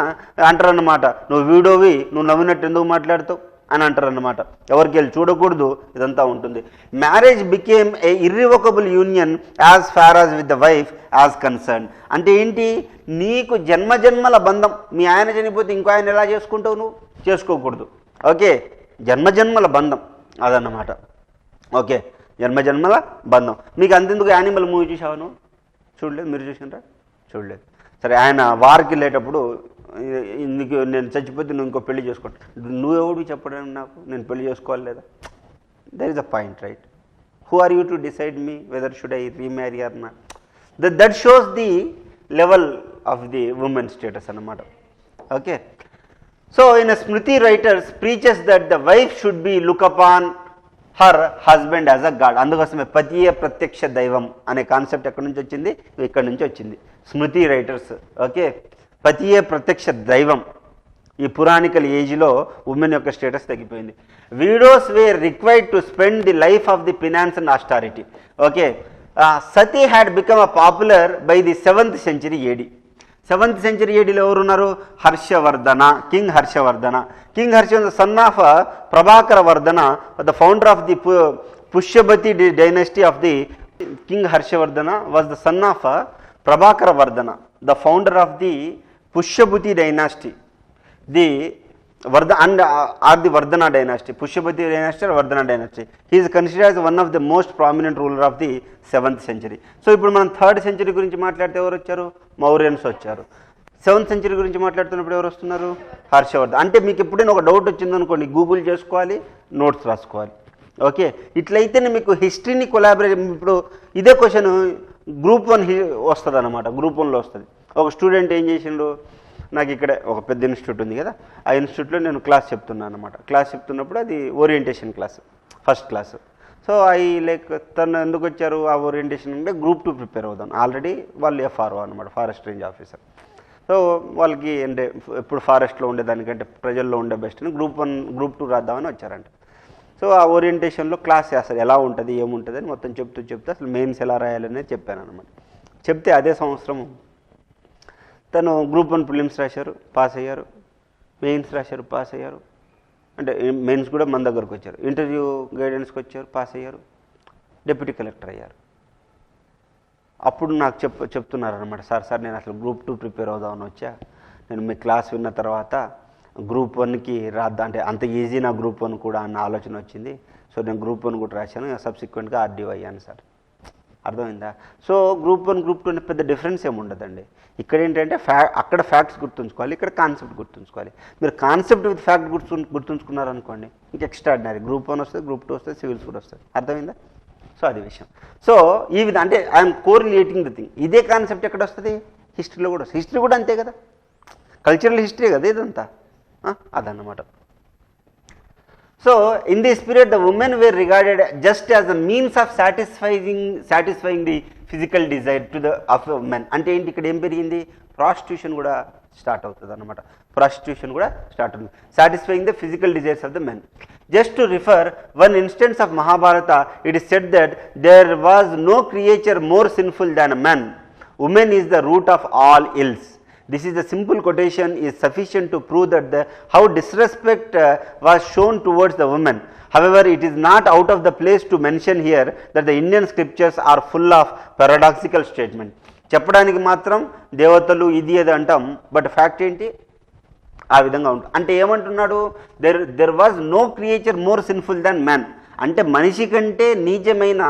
అంటారన్నమాట, నువ్వు వీడోవి, నువ్వు నవ్వినట్టు ఎందుకు మాట్లాడుతావు అని అంటారన్నమాట. ఎవరికి వెళ్ళి చూడకూడదు, ఇదంతా ఉంటుంది. Marriage became a irrevocable union as far as with the wife as concern. అంటే ఏంటి, నీకు జన్మజన్మల బంధం, మీ ఆయన చనిపోతే ఇంకో ఆయన ఎలా చేసుకుంటావు, నువ్వు చేసుకోకూడదు. ఓకే, జన్మజన్మల బంధం అదన్నమాట. ఓకే, జన్మజన్మల బంధం. మీకు అంతెందుకు యానిమల్ మూవీ చూసావా నువ్వు? చూడలేదు, మీరు చూసినారా? చూడలేదు. సరే, ఆయన వారికి వెళ్ళేటప్పుడు నీకు నేను చచ్చిపోతే నువ్వు ఇంకో పెళ్లి చేసుకోండి, నువ్వెవడు చెప్పడం నాకు నేను పెళ్లి చేసుకోవాలి లేదా? That is the point, right? Who are you to decide me whether should I remarry or not. That shows the level of the women status అన్నమాట. Okay, so in Smriti writers preaches that the wife should be look upon her husband as a god. అందుకోసమే పతియే ప్రత్యక్ష దైవం అనే concept ఎక్కడి నుంచి వచ్చింది, ఇక్కడి నుంచి వచ్చింది. స్మృతి రైటర్స్, ఓకే, పతియే ప్రత్యక్ష దైవం. ఈ పురాణికల్ ఏజ్లో ఉమెన్ యొక్క స్టేటస్ తగ్గిపోయింది. Widows were required to spend the life of the penance and austerity. Okay, sati had become a popular by the 7th century AD. 7th century ADలో ఎవరున్నారు? Harshavardhana, king Harshavardhana. King Harshavardhana son of Prabhakara Vardhana, the founder of the Pushyabhuti dynasty of the king Harshavardhana was the son of Prabhakara Vardhana, the founder of the Pushyabhuti dynasty, the the Vardhana dynasty, Pushyapati dynasty or Vardhana dynasty. He is considered as one of the most prominent ruler of the 7th century. So ఇప్పుడు మనం 3rd century గురించి మాట్లాడితే ఎవరు వచ్చారు? మౌర్యన్స్ వచ్చారు. 7th century గురించి మాట్లాడుతున్నప్పుడు ఎవరు వస్తున్నారు? హర్షవర్ధన్. అంటే మీకు ఎప్పుడైనా ఒక డౌట్ వచ్చిందనుకోండి, గూగుల్ చేసుకోవాలి, నోట్స్ రాసుకోవాలి. ఓకే, ఇట్లయితేనే మీకు హిస్టరీని కొలాబరేట్. ఇప్పుడు ఇదే క్వశ్చన్ గ్రూప్ 1 వస్తుంది అనమాట, గ్రూప్ 1లో వస్తుంది. ఒక స్టూడెంట్ ఏం చేసిండు, నాకు ఇక్కడ ఒక పెద్ద ఇన్స్టిట్యూట్ ఉంది కదా, ఆ ఇన్స్టిట్యూట్లో నేను క్లాస్ చెప్తున్నాను అనమాట. క్లాస్ చెప్తున్నప్పుడు అది orientation class, first class. So తను ఎందుకు వచ్చారు ఆ ఓరియంటేషన్ అంటే గ్రూప్ 2 ప్రిపేర్ అవుదాం. ఆల్రెడీ వాళ్ళు FRO అనమాట, ఫారెస్ట్ రేంజ్ ఆఫీసర్. సో వాళ్ళకి అంటే ఎప్పుడు ఫారెస్ట్లో ఉండేదానికంటే ప్రజల్లో ఉండే బెస్ట్ అని గ్రూప్ 1 గ్రూప్ 2 రాద్దామని వచ్చారంట. సో ఆ ఓరియంటేషన్లో క్లాస్ అసలు ఎలా ఉంటుంది, ఏముంటుంది అని మొత్తం చెప్తూ అసలు మెయిన్స్ ఎలా రాయాలనేది చెప్పాను అనమాట. చెప్తే అదే సంవత్సరం తను గ్రూప్ 1 ప్రిలిమ్స్ రాశారు, పాస్ అయ్యారు. మెయిన్స్ రాశారు, పాస్ అయ్యారు. అంటే మెయిన్స్ కూడా మన దగ్గరకు వచ్చారు. ఇంటర్వ్యూ గైడెన్స్కి వచ్చారు, పాస్ అయ్యారు. డిప్యూటీ కలెక్టర్ అయ్యారు. అప్పుడు నాకు చెప్తున్నారనమాట, సార్ నేను అసలు గ్రూప్ 2 ప్రిపేర్ అవుదామని వచ్చా. నేను మీ క్లాస్ విన్న తర్వాత గ్రూప్ 1కి రాద్దా అంటే అంత ఈజీ నా గ్రూప్ 1 కూడా అన్న ఆలోచన వచ్చింది. సో నేను గ్రూప్ 1 కూడా రాశాను, సబ్సిక్వెంట్గా RDO అయ్యాను సార్. అర్థమైందా? సో గ్రూప్ 1 గ్రూప్ 2 పెద్ద డిఫరెన్స్ ఏమి ఉండదండి. ఇక్కడ ఏంటంటే అక్కడ ఫ్యాక్ట్స్ గుర్తుంచుకోవాలి, ఇక్కడ కాన్సెప్ట్ గుర్తుంచుకోవాలి. మీరు కాన్సెప్ట్ విత్ ఫ్యాక్ట్ గుర్తుంచుకున్నారనుకోండి, ఇంక ఎక్స్ట్రాడినరీ. గ్రూప్ 1 వస్తుంది, గ్రూప్ 2 వస్తుంది, సివిల్స్ కూడా వస్తుంది. అర్థమైందా? సో అది విషయం. సో ఈ విధంగా అంటే ఐఎమ్ కోరిలేటింగ్ ది థింగ్. ఇదే కాన్సెప్ట్ ఎక్కడ వస్తుంది? హిస్టరీలో కూడా వస్తుంది. హిస్టరీ కూడా అంతే కదా, కల్చరల్ హిస్టరీ కదా ఇదంతా. అదన్నమాట. So in this period the women were regarded just as a means of satisfying the physical desire to the of men. అంటే ఏంటి ఇక్కడ ఏం పెరిగింది? ప్రాస్టిట్యూషన్ కూడా స్టార్ట్ అవుతుంది అన్నమాట. ప్రాస్టిట్యూషన్ కూడా స్టార్ట్ అవుతుంది, satisfying the physical desires of the men. Just to refer one instance of Mahabharata, it is said that there was no creature more sinful than a man. Woman is the root of all ills. This is a simple quotation is sufficient to prove that how disrespect was shown towards the women. However, it is not out of the place to mention here that the Indian scriptures are full of paradoxical statements. చెప్పడానికి మాత్రం దేవతలు ఇది అది అంటాం, but fact ఏంటి? ఆ విధంగా ఉంటుంది. అంటే ఏమంటున్నాడు? There was no creature more sinful than man. అంటే మనిషి కంటే నీచమైన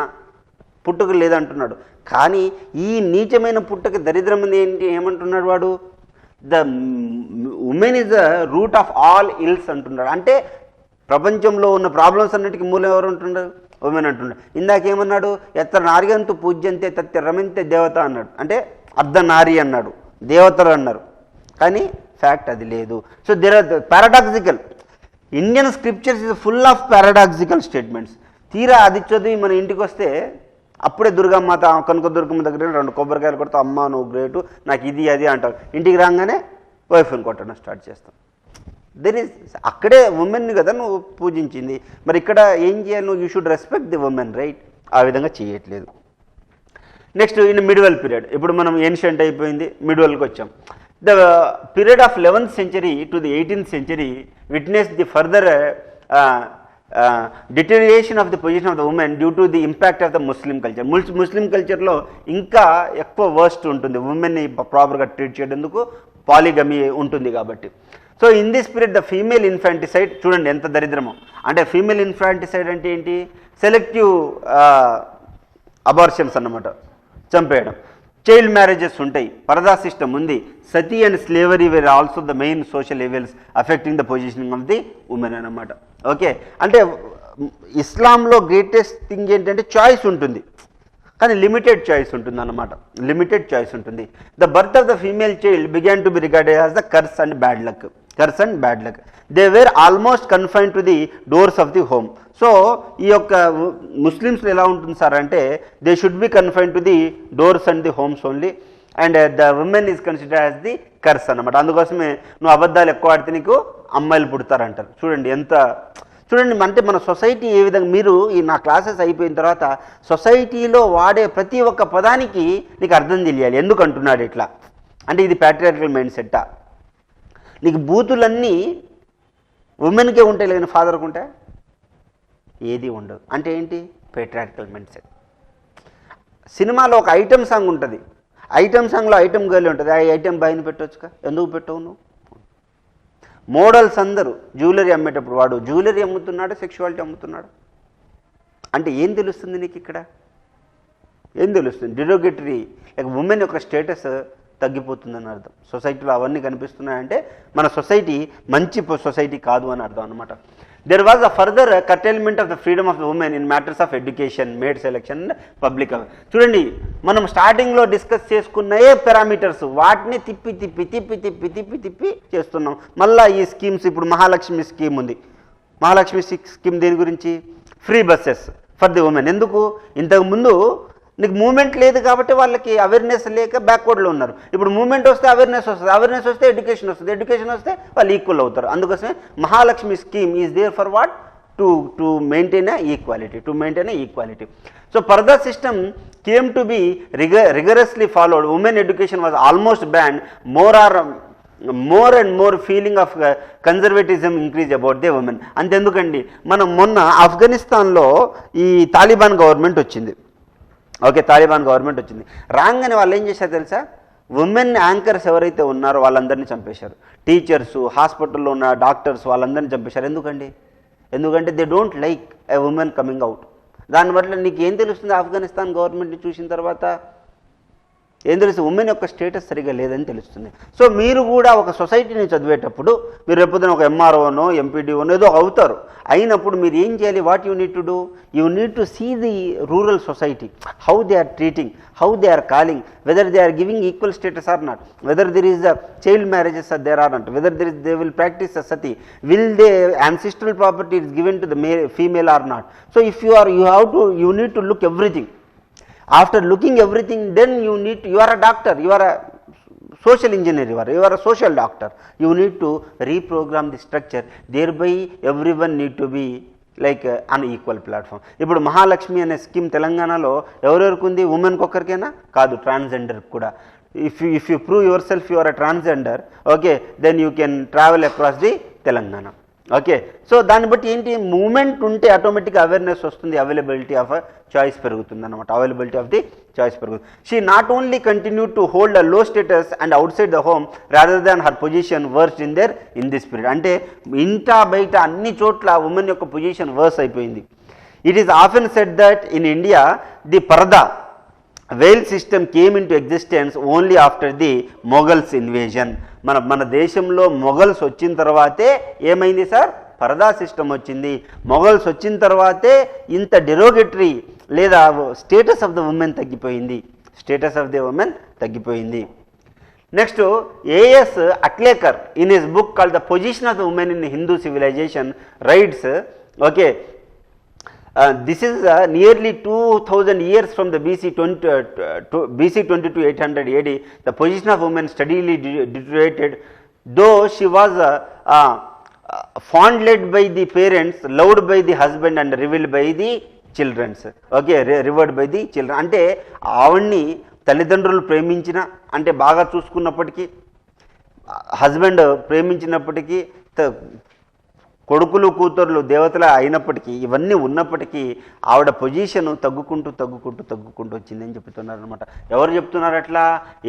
పుట్టుక లేదంటున్నాడు. కానీ ఈ నీచమైన పుట్టుక దరిద్రం ఏంటి ఏమంటున్నాడు వాడు? The women is the root of all ills అంటున్నాడు. అంటే ప్రపంచంలో ఉన్న ప్రాబ్లమ్స్ అన్నిటికీ మూలం ఎవరు అంటున్నారు? ఉమెన్ అంటున్నాడు. ఇందాకేమన్నాడు? ఎత్ర నార్యంతు పూజ్యంతే తత్య రమంతే దేవత అన్నాడు. అంటే అర్ధనారి అన్నాడు, దేవతలు అన్నారు. కానీ ఫ్యాక్ట్ అది లేదు. So there are paradoxical. Indian scriptures is full of paradoxical statements. తీరా అది చదివి మన ఇంటికి వస్తే అప్పుడే దుర్గమ్మాత కనుక దుర్గమ్మ దగ్గర 2 కొబ్బరికాయలు కొడతాం, అమ్మ నువ్వు గ్రేటు, నాకు ఇది అది అంటావు. ఇంటికి రాగానే వైఫ్ని కొట్టడం స్టార్ట్ చేస్తాం. అక్కడే ఉమెన్ని కదా నువ్వు పూజించింది, మరి ఇక్కడ ఏం చేయాలి? నువ్వు you should respect the women, right? ఆ విధంగా చేయట్లేదు. Next in medieval period. ఇప్పుడు మనం ఏన్షియంట్ అయిపోయింది, మిడివల్కి వచ్చాం. The period of 11th century to the 18th century witnessed the further deterioration of the position of the women due to the impact of the Muslim culture. ముస్లిం కల్చర్లో ఇంకా ఎక్కువ worst ఉంటుంది, ఉమెన్ని ప్రాపర్గా treat చేయడానికి పాలిగమీ ఉంటుంది కాబట్టి. So in this period the female infanticide, చూడండి ఎంత దరిద్రమో. అంటే ఫీమేల్ ఇన్ఫాంటిసైడ్ అంటే ఏంటి? సెలెక్టివ్ అబార్షన్స్ అన్నమాట, చంపేయడం. చైల్డ్ మ్యారేజెస్ ఉంటాయి, పరదా సిస్టమ్ ఉంది. Sati and slavery were also the main social evils affecting the positioning of the women అన్నమాట. ఓకే, అంటే ఇస్లాంలో గ్రేటెస్ట్ థింగ్ ఏంటంటే చాయిస్ ఉంటుంది, కానీ లిమిటెడ్ చాయిస్ ఉంటుంది అన్నమాట, లిమిటెడ్ చాయిస్ ఉంటుంది. The birth of the female child began to be regarded as the curse and bad luck, curse and bad luck. They were almost confined to the doors of the home. So ఈ యొక్క ముస్లిమ్స్లో ఎలా ఉంటుంది sir అంటే they should be confined to the doors and the homes only, and the women is considered as the curse అన్నమాట. అందుకోసమే నువ్వు అబద్ధాలు ఎక్కువ ఆడితే నీకు అమ్మాయిలు పుడతారంటారు. చూడండి ఎంత, చూడండి అంటే మన సొసైటీ ఏ విధంగా, మీరు ఈ నా క్లాసెస్ అయిపోయిన తర్వాత సొసైటీలో వాడే ప్రతి ఒక్క పదానికి నీకు అర్థం తెలియాలి, ఎందుకు అంటున్నాడు ఇట్లా అంటే ఇది ప్యాట్రియార్కల్ మైండ్ సెట్టా. నీకు బూతులన్నీ ఉమెన్కే ఉంటాయి, లేని ఫాదర్కి ఉంటాయి, ఏది ఉండదు. అంటే ఏంటి? Patriarchal mind set. సినిమాలో ఒక ఐటమ్ సాంగ్ ఉంటుంది, ఐటమ్ సాంగ్లో ఐటమ్ గర్ల్ ఉంటుంది, ఆ ఐటమ్ బాయ్ని పెట్టవచ్చుగా, ఎందుకు పెట్టవు నువ్వు? మోడల్స్ అందరూ జ్యువెలరీ అమ్మేటప్పుడు వాడు జ్యువెలరీ అమ్ముతున్నాడు, సెక్షువాలిటీ అమ్ముతున్నాడు అంటే ఏం తెలుస్తుంది నీకు ఇక్కడ? ఏం తెలుస్తుంది? డిరోగేటరీ లైక్ ఉమెన్ యొక్క స్టేటస్ తగ్గిపోతుందని అర్థం. సొసైటీలో అవన్నీ కనిపిస్తున్నాయంటే మన సొసైటీ మంచి సొసైటీ కాదు అని అర్థం అనమాట. There was a further curtailment of the freedom of the women in matters of education, made selection, public. చూడండి మనం స్టార్టింగ్లో డిస్కస్ చేసుకున్న పారామీటర్స్ వాటిని తిప్పి తిప్పి తిప్పి తిప్పి తిప్పి తిప్పి చేస్తున్నాం. మళ్ళీ ఈ స్కీమ్స్, ఇప్పుడు మహాలక్ష్మి స్కీమ్ ఉంది. మహాలక్ష్మి స్కీమ్ దేని గురించి? Free buses for the women. ఎందుకు? ఇంతకుముందు నీకు మూమెంట్ లేదు కాబట్టి వాళ్ళకి అవేర్నెస్ లేక బ్యాక్వర్డ్లో ఉన్నారు. ఇప్పుడు మూమెంట్ వస్తే అవేర్నెస్ వస్తుంది, అవేర్నెస్ వస్తే ఎడ్యుకేషన్ వస్తుంది, ఎడ్యుకేషన్ వస్తే వాళ్ళు ఈక్వల్ అవుతారు. అందుకోసమే Mahalakshmi scheme is there for what? To maintain equality, to maintain equality. So purdah system came to be rigorously followed. Women education was almost banned. More and more feeling of conservatism increase about the women. అంతెందుకండి, మనం మొన్న ఆఫ్ఘనిస్తాన్లో ఈ Taliban government వచ్చింది. Okay, Taliban government వచ్చింది. రాగానే వాళ్ళు ఏం చేశారు తెలుసా? ఉమెన్ యాంకర్స్ ఎవరైతే ఉన్నారో వాళ్ళందరినీ చంపేశారు. టీచర్స్, హాస్పిటల్లో ఉన్న డాక్టర్స్ వాళ్ళందరినీ చంపేశారు. ఎందుకంటే they don't like a women coming out. దానివల్ల నీకు ఏం తెలుస్తుంది? ఆఫ్ఘనిస్తాన్ గవర్నమెంట్ని చూసిన తర్వాత ఏం తెలుస్తుంది? ఉమెన్ యొక్క స్టేటస్ సరిగా లేదని తెలుస్తుంది. సో మీరు కూడా ఒక సొసైటీని చదివేటప్పుడు మీరు ఎప్పుడైనా ఒక ఎంఆర్ఓనో ఎంపీడీఓనో ఏదో అవుతారు. అయినప్పుడు మీరు ఏం చేయాలి? What you need to do? You need to see the rural society, how they are treating, how they are calling, whether they are giving equal status or not, whether there is the child marriages or there are not, whether they will practice the sati, will they ancestral property is given to the female or not. So if you need to look everything. After looking everything, then you are a doctor, you are a social engineer, you are a social doctor. You need to reprogram the structure, thereby everyone need to be like an equal platform. ఇప్పుడు మహాలక్ష్మి అనే scheme తెలంగాణలో ఎవరెవరికి ఉంది? ఉమెన్కి ఒక్కరికైనా కాదు, transgender కూడా. if you prove yourself you are a transgender, okay, then you can travel across the Telangana. Okay, so దాన్ని బట్టి ఏంటి? మూమెంట్ ఉంటే ఆటోమేటిక్గా అవేర్నెస్ వస్తుంది, అవైలబిలిటీ ఆఫ్ చాయిస్ పెరుగుతుంది అనమాట, అవైలబిలిటీ ఆఫ్ ది చాయిస్ పెరుగుతుంది. She not only continue to hold a low status and outside the home rather than her position worse in this period. అంటే ఇంట బయట అన్ని చోట్ల ఉమెన్ యొక్క పొజిషన్ వర్స్ అయిపోయింది. It is often said that in India the purdah veil system came into existence only after the Mughals invasion. మన దేశంలో Mughals వచ్చిన తర్వాతే ఏమైంది సార్? పరదా సిస్టమ్ వచ్చింది. మొఘల్స్ వచ్చిన తర్వాతే ఇంత డెరోగేటరీ లేదా స్టేటస్ ఆఫ్ ద ఉమెన్ తగ్గిపోయింది, స్టేటస్ ఆఫ్ ద ఉమెన్ తగ్గిపోయింది. Next A S Altekar in his book called the position of the women in Hindu civilization rights, okay, this is nearly 2000 years from the BC 20 to 800 AD. The position of women steadily deteriorated, though she was fondled by the parents, loved by the husband and revered by the children. Okay, revered by the children. అంటే ఆవిడ్ని తల్లిదండ్రులు ప్రేమించిన, అంటే బాగా చూసుకున్నప్పటికీ, husband ప్రేమించినప్పటికీ, కొడుకులు కూతుర్లు దేవతల అయినప్పటికీ, ఇవన్నీ ఉన్నప్పటికీ ఆవిడ పొజిషన్ తగ్గుకుంటూ వచ్చిందని చెప్తున్నారు అనమాట. ఎవరు చెప్తున్నారు అట్లా?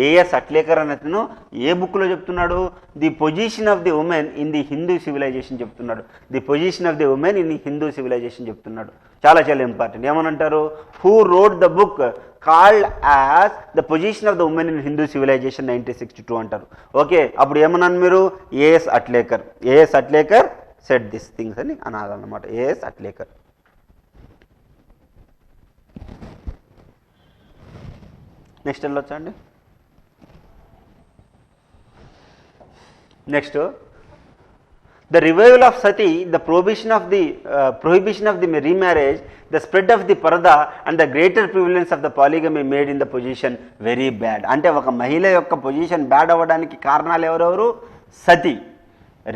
ఏఎస్ అట్లేకర్ అనే అతను ఏ బుక్లో చెప్తున్నాడు? The position of the women in the Hindu civilization చెప్తున్నాడు. The position of the women in the Hindu civilization చెప్తున్నాడు. చాలా ఇంపార్టెంట్. ఏమనంటారు? Who wrote the book called as the position of the women in Hindu civilization 1962 అంటారు. Okay, అప్పుడు ఏమన్నాను మీరు? A S Altekar set this things అని అనాలన్నమాట. ఏఎస్ అట్లేకర్. నెక్స్ట్ వెళ్ళొచ్చా అండి? Next, the revival of sati, the prohibition of the remarriage, the spread of the parda and the greater prevalence of the polygamy made in the position very bad. అంటే ఒక మహిళ యొక్క position bad అవ్వడానికి కారణాలు ఎవరెవరు? సతి.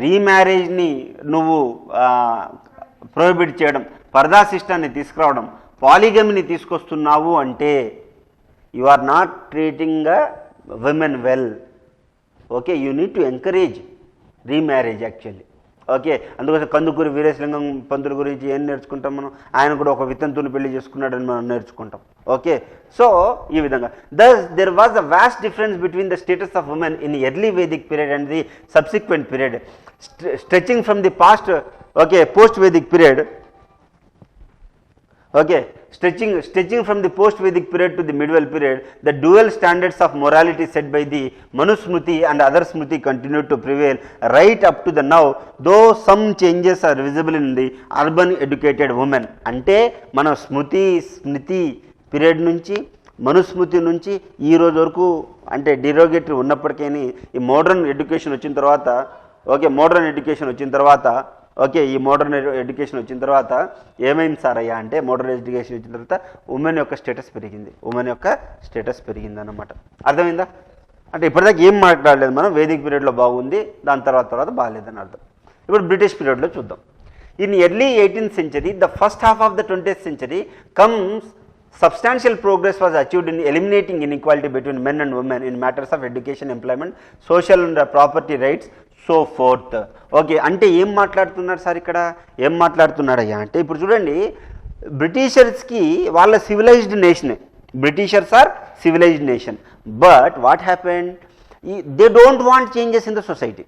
రీమ్యారేజ్ని నువ్వు ప్రొహిబిట్ చేయడం, పరదా సిస్టాన్ని తీసుకురావడం, పాలిగమీని తీసుకొస్తున్నావు అంటే you are not treating women well. Okay, you need to encourage remarriage actually. Okay, అందుకోసం కందుకూరి వీరేశలింగం పంతుల గురించి ఏం నేర్చుకుంటాం మనం? ఆయన కూడా ఒక వితంతుని పెళ్లి చేసుకున్నాడని మనం నేర్చుకుంటాం. ఓకే, సో ఈ విధంగా there was a vast difference between the status of women in early Vedic period and the subsequent period, stretching from the past, okay, post Vedic period. Okay, stretching from the post-Vedic period to the medieval period, the dual standards of morality set by the Manusmriti and other Smriti continued to prevail right up to the now, though some changes are visible in the urban educated women. అంటే మన స్మృతి period నుంచి, మనుస్మృతి నుంచి ఈ రోజు వరకు అంటే derogatory ఉన్నప్పటికీ ఈ మోడర్న్ ఎడ్యుకేషన్ వచ్చిన తర్వాత, ఓకే, మోడర్న్ ఎడ్యుకేషన్ వచ్చిన తర్వాత, ఓకే, ఈ మోడర్న్ ఎడ్యుకేషన్ వచ్చిన తర్వాత ఏమైంది సార్ అయ్యా అంటే, మోడర్న్ ఎడ్యుకేషన్ వచ్చిన తర్వాత ఉమెన్ యొక్క స్టేటస్ పెరిగింది అన్నమాట. అర్థమైందా? అంటే ఇప్పటిదాకా ఏం మాట్లాడలేదు మనం, వేదిక్ పీరియడ్లో బాగుంది, దాని తర్వాత బాగాలేదని అర్థం. ఇప్పుడు బ్రిటిష్ పీరియడ్లో చూద్దాం. In early 18th century, the first half of the 20th century comes, substantial progress was achieved in eliminating inequality between men and women in matters of education, employment, social and property rights, so fourth. Okay, అంటే ఏం మాట్లాడుతున్నాడు sir ఇక్కడ? ఏం మాట్లాడుతున్నాడయ్యా అంటే, ఇప్పుడు చూడండి, బ్రిటిషర్స్కి వాళ్ళ సివిలైజ్డ్ నేషనే, Britishers are civilized nation, but what happened, they don't want changes in the society.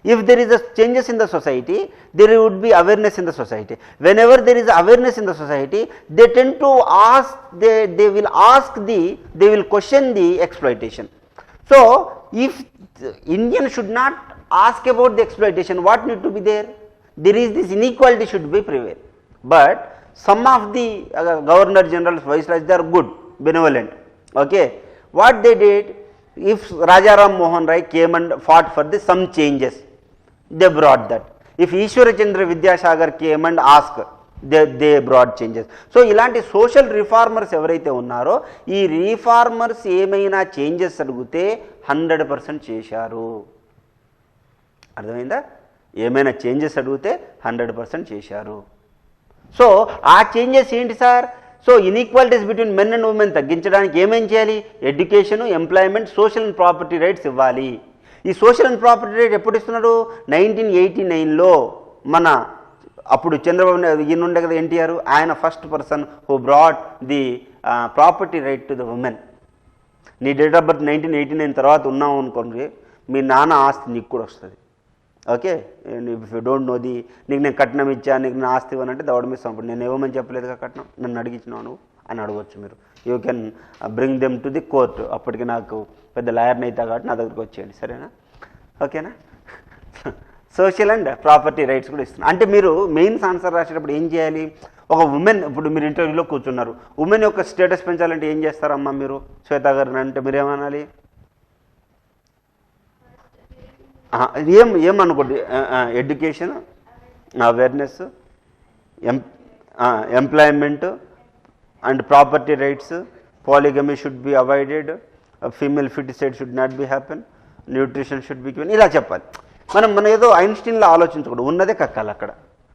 If there is a changes in the society, there would be awareness in the society. Whenever there is awareness in the society, they tend to ask, they will question the exploitation. So, if Indian should not ask about the exploitation, what need to be there? There is this inequality should be prevail. But some of the governor generals, viceroys, they are good, benevolent. Okay, what they did, if Rajaram Mohan Rai came and fought for some changes, they brought that. If Ishwara Chandra Vidyasagar came and asked, they brought changes. So ఇలాంటి social reformers ఎవరైతే ఉన్నారో, ఈ reformers ఏమైనా changes అడిగితే 100% చేశారు. అర్థమైందా? ఏమైనా changes అడిగితే 100% చేశారు. సో ఆ చేంజెస్ ఏంటి sir? So inequalities between men and women తగ్గించడానికి ఏమేం చేయాలి? Education, employment, social and property rights ఇవ్వాలి. ఈ సోషల్ అండ్ ప్రాపర్టీ రైట్ ఎప్పుడు ఇస్తున్నారు? 1989లో మన అప్పుడు చంద్రబాబు ఈయన ఉండే కదా ఎన్టీఆర్, ఆయన first person who brought the property right to the women. నీ డేట్ ఆఫ్ బర్త్ 1989 తర్వాత ఉన్నావు అనుకోండి, మీ నాన్న ఆస్తి నీకు కూడా వస్తుంది. Okay, if you don't know the, నీకు నేను కట్నం ఇచ్చా, నీకు నా ఆస్తి ఇవ్వనంటే దవడ మీద సంపడు. నేను ఇవ్వమని చెప్పలేదుగా కట్నం, నన్ను అడిగించినావు నువ్వు అని అడగవచ్చు మీరు. You can bring them to the court. అప్పటికి నాకు పెద్ద లాయర్ని అవుతా కాబట్టి నా దగ్గరికి వచ్చేయండి, సరేనా? ఓకేనా? సోషల్ అండ్ ప్రాపర్టీ రైట్స్ కూడా ఇస్తున్నాను. అంటే మీరు మెయిన్స్ ఆన్సర్ రాసేటప్పుడు ఏం చేయాలి? ఒక ఉమెన్, ఇప్పుడు మీరు ఇంటర్వ్యూలో కూర్చున్నారు, ఉమెన్ యొక్క స్టేటస్ పెంచాలంటే ఏం చేస్తారమ్మా మీరు? శ్వేత గారిని అంటే మీరేమనాలి? ఏమనుకోండి, education, awareness, employment and property rights, polygamy should be avoided, female foeticide should not be happen, nutrition should be given, ఇలా చెప్పాలి. మనం ఏదో ఐన్స్టీన్లో ఆలోచించకూడదు, ఉన్నదే కక్కాలి అక్కడ.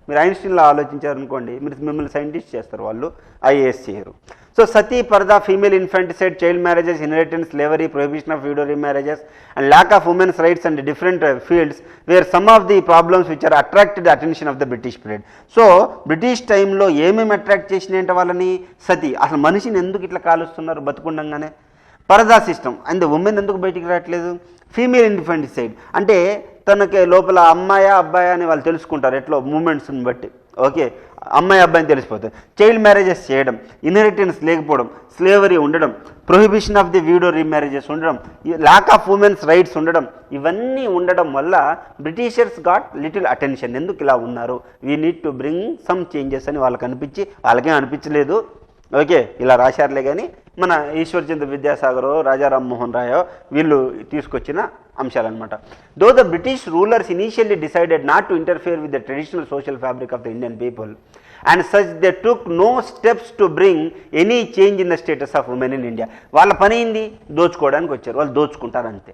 మీరు ఐన్స్టీన్లో ఆలోచించారనుకోండి, మిమ్మల్ని సైంటిస్ట్ చేస్తారు, వాళ్ళు ఐఏఎస్ చేయరు. So sati, purdah, female infanticide, child marriages, inheritance, slavery, prohibition of widow remarriages and lack of women's rights and different fields where some of the problems which are attracted attention of the British period. So British టైంలో ఏమేమి attract చేసినాయంటే వాళ్ళని? సతీ, అసలు మనిషిని ఎందుకు ఇట్లా కాలుస్తున్నారు బతుకుండగానే? పరదా system, and women ఎందుకు బయటికి రావట్లేదు? ఫీమేల్ ఇన్ఫాంటిసైడ్, అంటే తనకి లోపల అమ్మాయా అబ్బాయా అని వాళ్ళు తెలుసుకుంటారు ఎట్లో మూమెంట్స్ని బట్టి. ఓకే, అమ్మాయి అబ్బాయిని తెలిసిపోతుంది. చైల్డ్ మ్యారేజెస్ చేయడం, ఇన్హెరిటెన్స్ లేకపోవడం, స్లేవరీ ఉండడం, ప్రొహిబిషన్ ఆఫ్ ది వీడో రీమ్యారేజెస్ ఉండడం, ల్యాక్ ఆఫ్ ఉమెన్స్ రైట్స్ ఉండడం, ఇవన్నీ ఉండడం వల్ల బ్రిటిషర్స్ గాట్ లిటిల్ అటెన్షన్. ఎందుకు ఇలా ఉన్నారు, we need to bring some changes అని వాళ్ళకి అనిపించి, వాళ్ళకేం అనిపించలేదు, ఓకే ఇలా రాశారులే. కానీ మన ఈశ్వర్చంద్ర విద్యాసాగరో రాజా రామ్మోహన్ రాయో వీళ్ళు తీసుకొచ్చిన అంశాలన్నమాట. Though the British rulers initially decided not to interfere with the traditional social fabric of the Indian people and such they took no steps to bring any change in the status of women in India. వాళ్ళ పని ఏంది, దోచుకోవడానికి వచ్చారు. వాళ్ళు దోచుకుంటారు అంతే.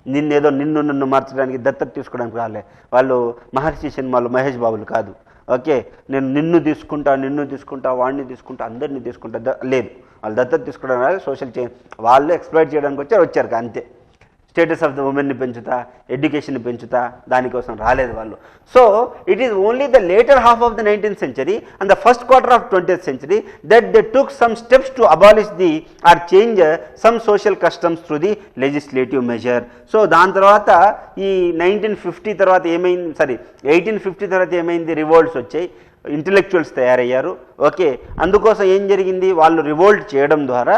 నిన్ను మార్చడానికి, దత్తత తీసుకోవడానికి రాలే వాళ్ళు. మహర్షి సినిమాలు మహేష్ బాబులు కాదు. ఓకే నేను నిన్ను తీసుకుంటా వాడిని తీసుకుంటా అందరినీ తీసుకుంటా లేదు. వాళ్ళు దత్తత తీసుకోవడానికి సోషల్ చేంజ్ వాళ్ళు ఎక్స్ప్లాయిట్ చేయడానికి వచ్చారు అంతే. స్టేటస్ ఆఫ్ ద ఉమెన్ని పెంచుతా, ఎడ్యుకేషన్ పెంచుతా, దానికోసం రాలేదు వాళ్ళు. So it is only the later half of the 19th century and the first quarter of 20th century that they took some steps to abolish the or change some social customs through the legislative measure. So దాని తర్వాత ఈ 1950 తర్వాత ఏమైంది, 1850 తర్వాత ఏమైంది, revolts వచ్చాయి, intellectuals తయారయ్యారు. Okay అందుకోసం ఏం జరిగింది, వాళ్ళు రివోల్ట్ చేయడం ద్వారా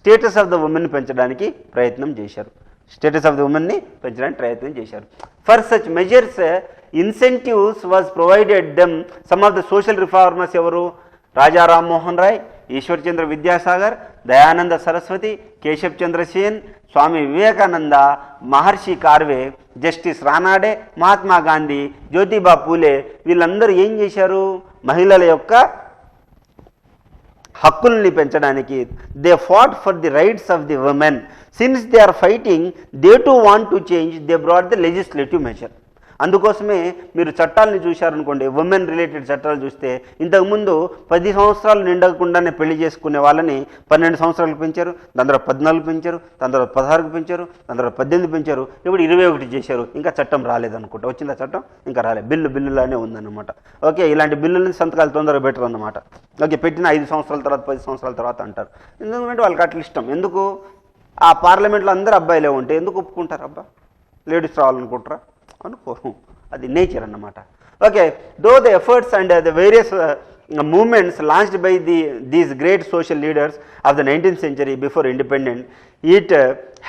స్టేటస్ ఆఫ్ ద ఉమెన్ పెంచడానికి ప్రయత్నం చేశారు. స్టేటస్ ఆఫ్ ది ఉమెన్ని పెంచడానికి ప్రయత్నం చేశారు. For such measures incentives was provided them some of the social reformers. ఎవరు, రాజా రామ్మోహన్ రాయ్, ఈశ్వర్చంద్ర విద్యాసాగర్, దయానంద సరస్వతి, కేశవ్ చంద్ర సేన్, స్వామి వివేకానంద, మహర్షి కార్వే, జస్టిస్ రానాడే, మహాత్మా గాంధీ, జ్యోతిబా పూలే వీళ్ళందరూ ఏం చేశారు, మహిళల యొక్క హక్కుల్ని పెంచడానికి they fought for the rights of the women. Since they are fighting they to want to change they brought the legislative measure. అందుకోసమే మీరు చట్టాలని చూశారనుకోండి, ఉమెన్ రిలేటెడ్ చట్టాలు చూస్తే ఇంతకుముందు 10 సంవత్సరాలు నిండకుండానే పెళ్లి చేసుకునే వాళ్ళని 12 సంవత్సరాలకు పెంచారు, దాని తర్వాత 14 పెంచారు, దాని తర్వాత 16కు పెంచారు, దాని తర్వాత 18 పెంచారు, ఇప్పుడు 21 చేశారు. ఇంకా చట్టం రాలేదనుకుంటా, వచ్చిందా చట్టం, ఇంకా రాలేదు, బిల్లులానే ఉందన్నమాట. ఓకే ఇలాంటి బిల్లులని సంతకాలు తొందరగా బెటర్ అన్నమాట. ఓకే పెట్టిన 5 సంవత్సరాల తర్వాత 10 సంవత్సరాల తర్వాత అంటారు. ఎందుకంటే వాళ్ళకి అట్లా ఇష్టం. ఎందుకు, ఆ పార్లమెంట్లో అందరూ అబ్బాయిలే ఉంటే ఎందుకు ఒప్పుకుంటారు, అబ్బా లేడీస్ రావాలనుకుంటారా, అనుకోరు. అది నేచర్ అన్నమాట. Okay though the efforts and the various movements launched by these great social leaders of the 19th century before independence, it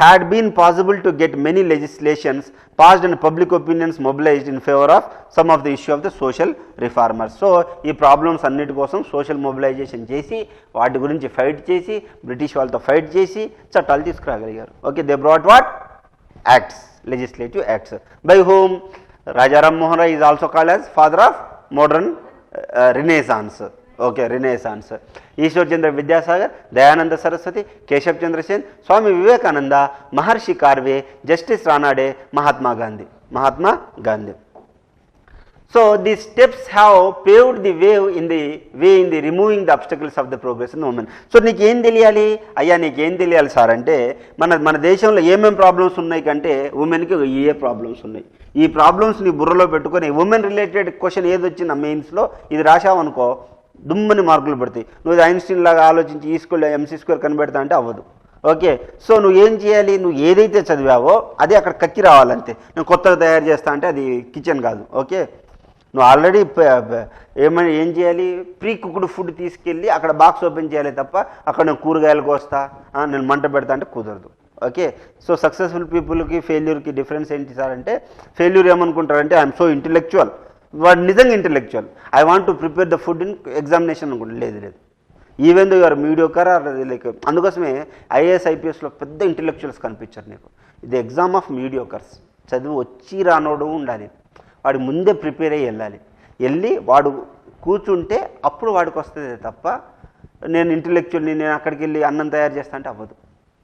had been possible to get many legislations passed and public opinions mobilized in favor of some of the issue of the social reformers. So ఈ problems అన్నిటి కోసం social mobilisation చేసి వాటి గురించి fight చేసి British వాళ్ళతో fight చేసి చట్టాలు తీసుకురాగలిగారు. Okay they brought what acts, legislative acts. By whom? Raja Ram Mohan Rai is also called as father of modern Renaissance. Okay, Renaissance. Ishwar Chandra Vidyasagar, Dayananda Saraswati, Keshav Chandra Sen, Swami Vivekananda, Maharshi Karve, Justice Ranade, Mahatma Gandhi. So these steps have paved the way in the removing the obstacles of the progress in women. So నీకు ఏం తెలియాలి అయ్యా, నీకు ఏం తెలియాలి sir అంటే మన దేశంలో ఏమేమి ప్రాబ్లమ్స్ ఉన్నాయి కంటే ఉమెన్కి ఏ ప్రాబ్లమ్స్ ఉన్నాయి. ఈ ప్రాబ్లమ్స్ నీ బుర్రలో పెట్టుకొని ఉమెన్ రిలేటెడ్ క్వశ్చన్ ఏది వచ్చిన మెయిన్స్లో ఇది రాశావనుకో దుమ్మని మార్కులు పడతాయి. నువ్వు ఐన్స్టీన్ లాగా ఆలోచించి ఈ స్క్వేర్ MC స్క్వేర్ కనిపెడతా అంటే అవ్వదు. ఓకే సో నువ్వు ఏం చేయాలి, నువ్వు ఏదైతే చదివావో అది అక్కడ కక్కి రావాలంతే. నేను కొత్తగా తయారు చేస్తా అంటే అది కిచెన్ కాదు. ఓకే నువ్వు ఆల్రెడీ ఏం చేయాలి, ప్రీ కుక్డ్ ఫుడ్ తీసుకెళ్ళి అక్కడ బాక్స్ ఓపెన్ చేయాలి తప్ప అక్కడ నేను కూరగాయలకు వస్తా నేను మంట పెడతా అంటే కుదరదు. ఓకే సో సక్సెస్ఫుల్ పీపుల్కి ఫెయిల్యూర్కి డిఫరెన్స్ ఏంటి సార్ అంటే, ఫెయిల్యూర్ ఏమనుకుంటారంటే ఐఎమ్ సో ఇంటెలెక్చువల్, వాడు నిజంగా intellectual, I want to prepare the food in examination అనుకుంటా. లేదు even though your mediocre like. అందుకోసమే IAS IPSలో పెద్ద ఇంటెలెక్చువల్స్ కనిపించారు నీకు. ఇది ఎగ్జామ్ ఆఫ్ మీడియోకర్స్. చదువు వచ్చి రానోడు ఉండాలి, వాడు ముందే ప్రిపేర్ అయ్యి వెళ్ళి వాడు కూర్చుంటే అప్పుడు వాడికి వస్తుంది తప్ప నేను ఇంటెలెక్చువల్ని నేను అక్కడికి వెళ్ళి అన్నం తయారు చేస్తా అంటే అవ్వదు.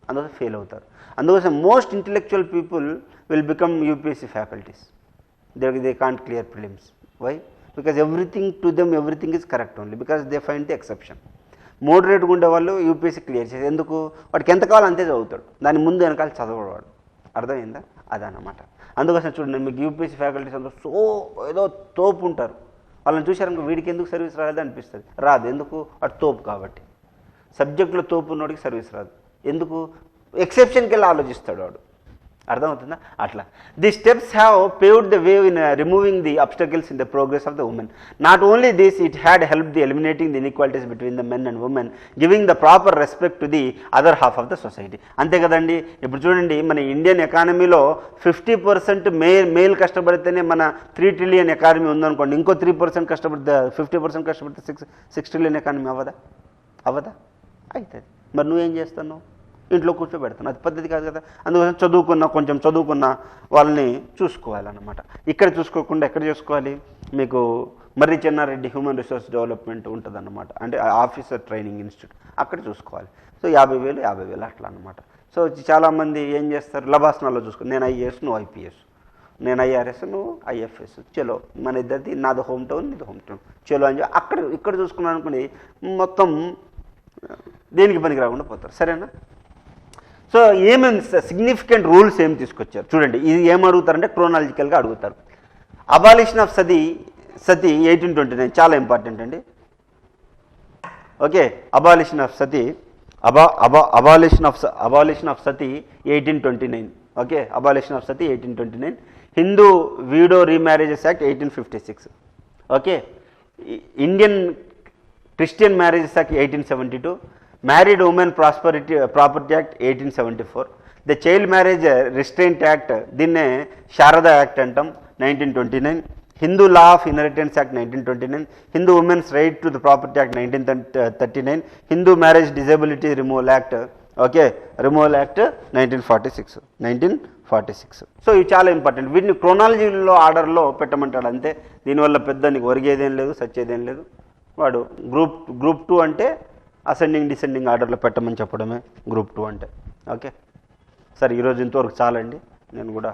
అందుకోసం ఫెయిల్ అవుతారు. అందుకోసం most intellectual people will become UPSC faculties. They can't clear prelims. Why? Because everything to them everything is correct only because they find the exception. మోడరేట్గా ఉండే వాళ్ళు UPSC క్లియర్ చేసి ఎందుకు, వాడికి ఎంత కావాలో అంతే చదువుతాడు, దాని ముందు వెనకాల చదవడు. అర్థమైందా? అదన్నమాట. అందుకోసం చూడండి మీకు UPSC ఫ్యాకల్టీస్ అందరూ ఏదో తోపు ఉంటారు. వాళ్ళని చూశారనుకో వీడికి ఎందుకు సర్వీస్ రాలేదు అనిపిస్తుంది. రాదు. ఎందుకు? వాడు తోపు కాబట్టి. సబ్జెక్టులో తోపు ఉన్నోడికి సర్వీస్ రాదు. ఎందుకు? ఎక్సెప్షన్కి వెళ్ళి ఆలోచిస్తాడు వాడు. అర్థమవుతుందా? అట్లా the steps have paved the way in removing the obstacles in the progress of the women. Not only this, it had help the eliminating the inequalities between the men and women, giving the proper respect to the other half of the society. అంతే కదండి. ఇప్పుడు చూడండి, మన Indian ఎకానమీలో 50% male కష్టపడితేనే మన 3 trillion economy ఉందనుకోండి, ఇంకో 3% కష్టపడితే 50% కష్టపడితే 6 ట్రిలియన్ ఎకానమీ అవ్వదా? అవుతుంది. మరి నువ్వేం చేస్తున్నావు? ఇంట్లో కూర్చోబెడతాను. అది పద్ధతి కాదు కదా. అందుకోసం కొంచెం చదువుకున్న వాళ్ళని చూసుకోవాలన్నమాట. ఇక్కడ చూసుకోకుండా ఎక్కడ చూసుకోవాలి? మీకు మర్రి చెన్నారెడ్డి హ్యూమన్ రిసోర్స్ డెవలప్మెంట్ ఉంటుందన్నమాట, అంటే ఆఫీసర్ ట్రైనింగ్ ఇన్స్టిట్యూట్, అక్కడ చూసుకోవాలి. సో 50,000 అట్లా అనమాట. సో చాలామంది ఏం చేస్తారు, లబాసనాలో చూసుకో, నేను ఐఏఎస్, నువ్వు ఐపీఎస్, నేను ఐఆర్ఎస్, నువ్వు ఐఎఫ్ఎస్, చలో మన ఇద్దరిది, నాది హోమ్ టౌన్, నీది హోమ్ టౌన్, చలో అని ఇక్కడ చూసుకున్నాను అనుకుని మొత్తం దేనికి పనికి రాకుండా పోతారు. సరేనా? సో ఏమేమి సిగ్నిఫికెంట్ రూల్స్ ఏం తీసుకొచ్చారు చూడండి. ఇది ఏం అడుగుతారంటే క్రోనాలజికల్గా అడుగుతారు. అబాలిషన్ ఆఫ్ సతి 1829 చాలా ఇంపార్టెంట్ అండి. Okay, abolition of sati abolition of sati 1829. Okay, abolition of sati 1829. Hindu widow remarriages act 1856. Okay, Indian Christian marriages act 1872. Married women property act 1874. The child marriage restraint act, దీన్నే శారదా యాక్ట్ అంటాం, 1929. Hindu law of inheritance act 1929. Hindu women's right to the property act 1939. Hindu marriage disability removal act, okay, removal act 1946. So ఇవి చాలా important. వీటిని క్రోనాలజీలో ఆర్డర్లో పెట్టమంటాడు అంతే. దీనివల్ల పెద్ద నీకు ఒరిగేదేం లేదు, సచ్చేదేం లేదు. వాడు గ్రూప్ 2 అంటే అసెండింగ్ డిసెండింగ్ ఆర్డర్లో పెట్టమని చెప్పడమే గ్రూప్ 2 అంటే. ఓకే, సరే ఈరోజు ఇంతవరకు చాలండి. నేను కూడా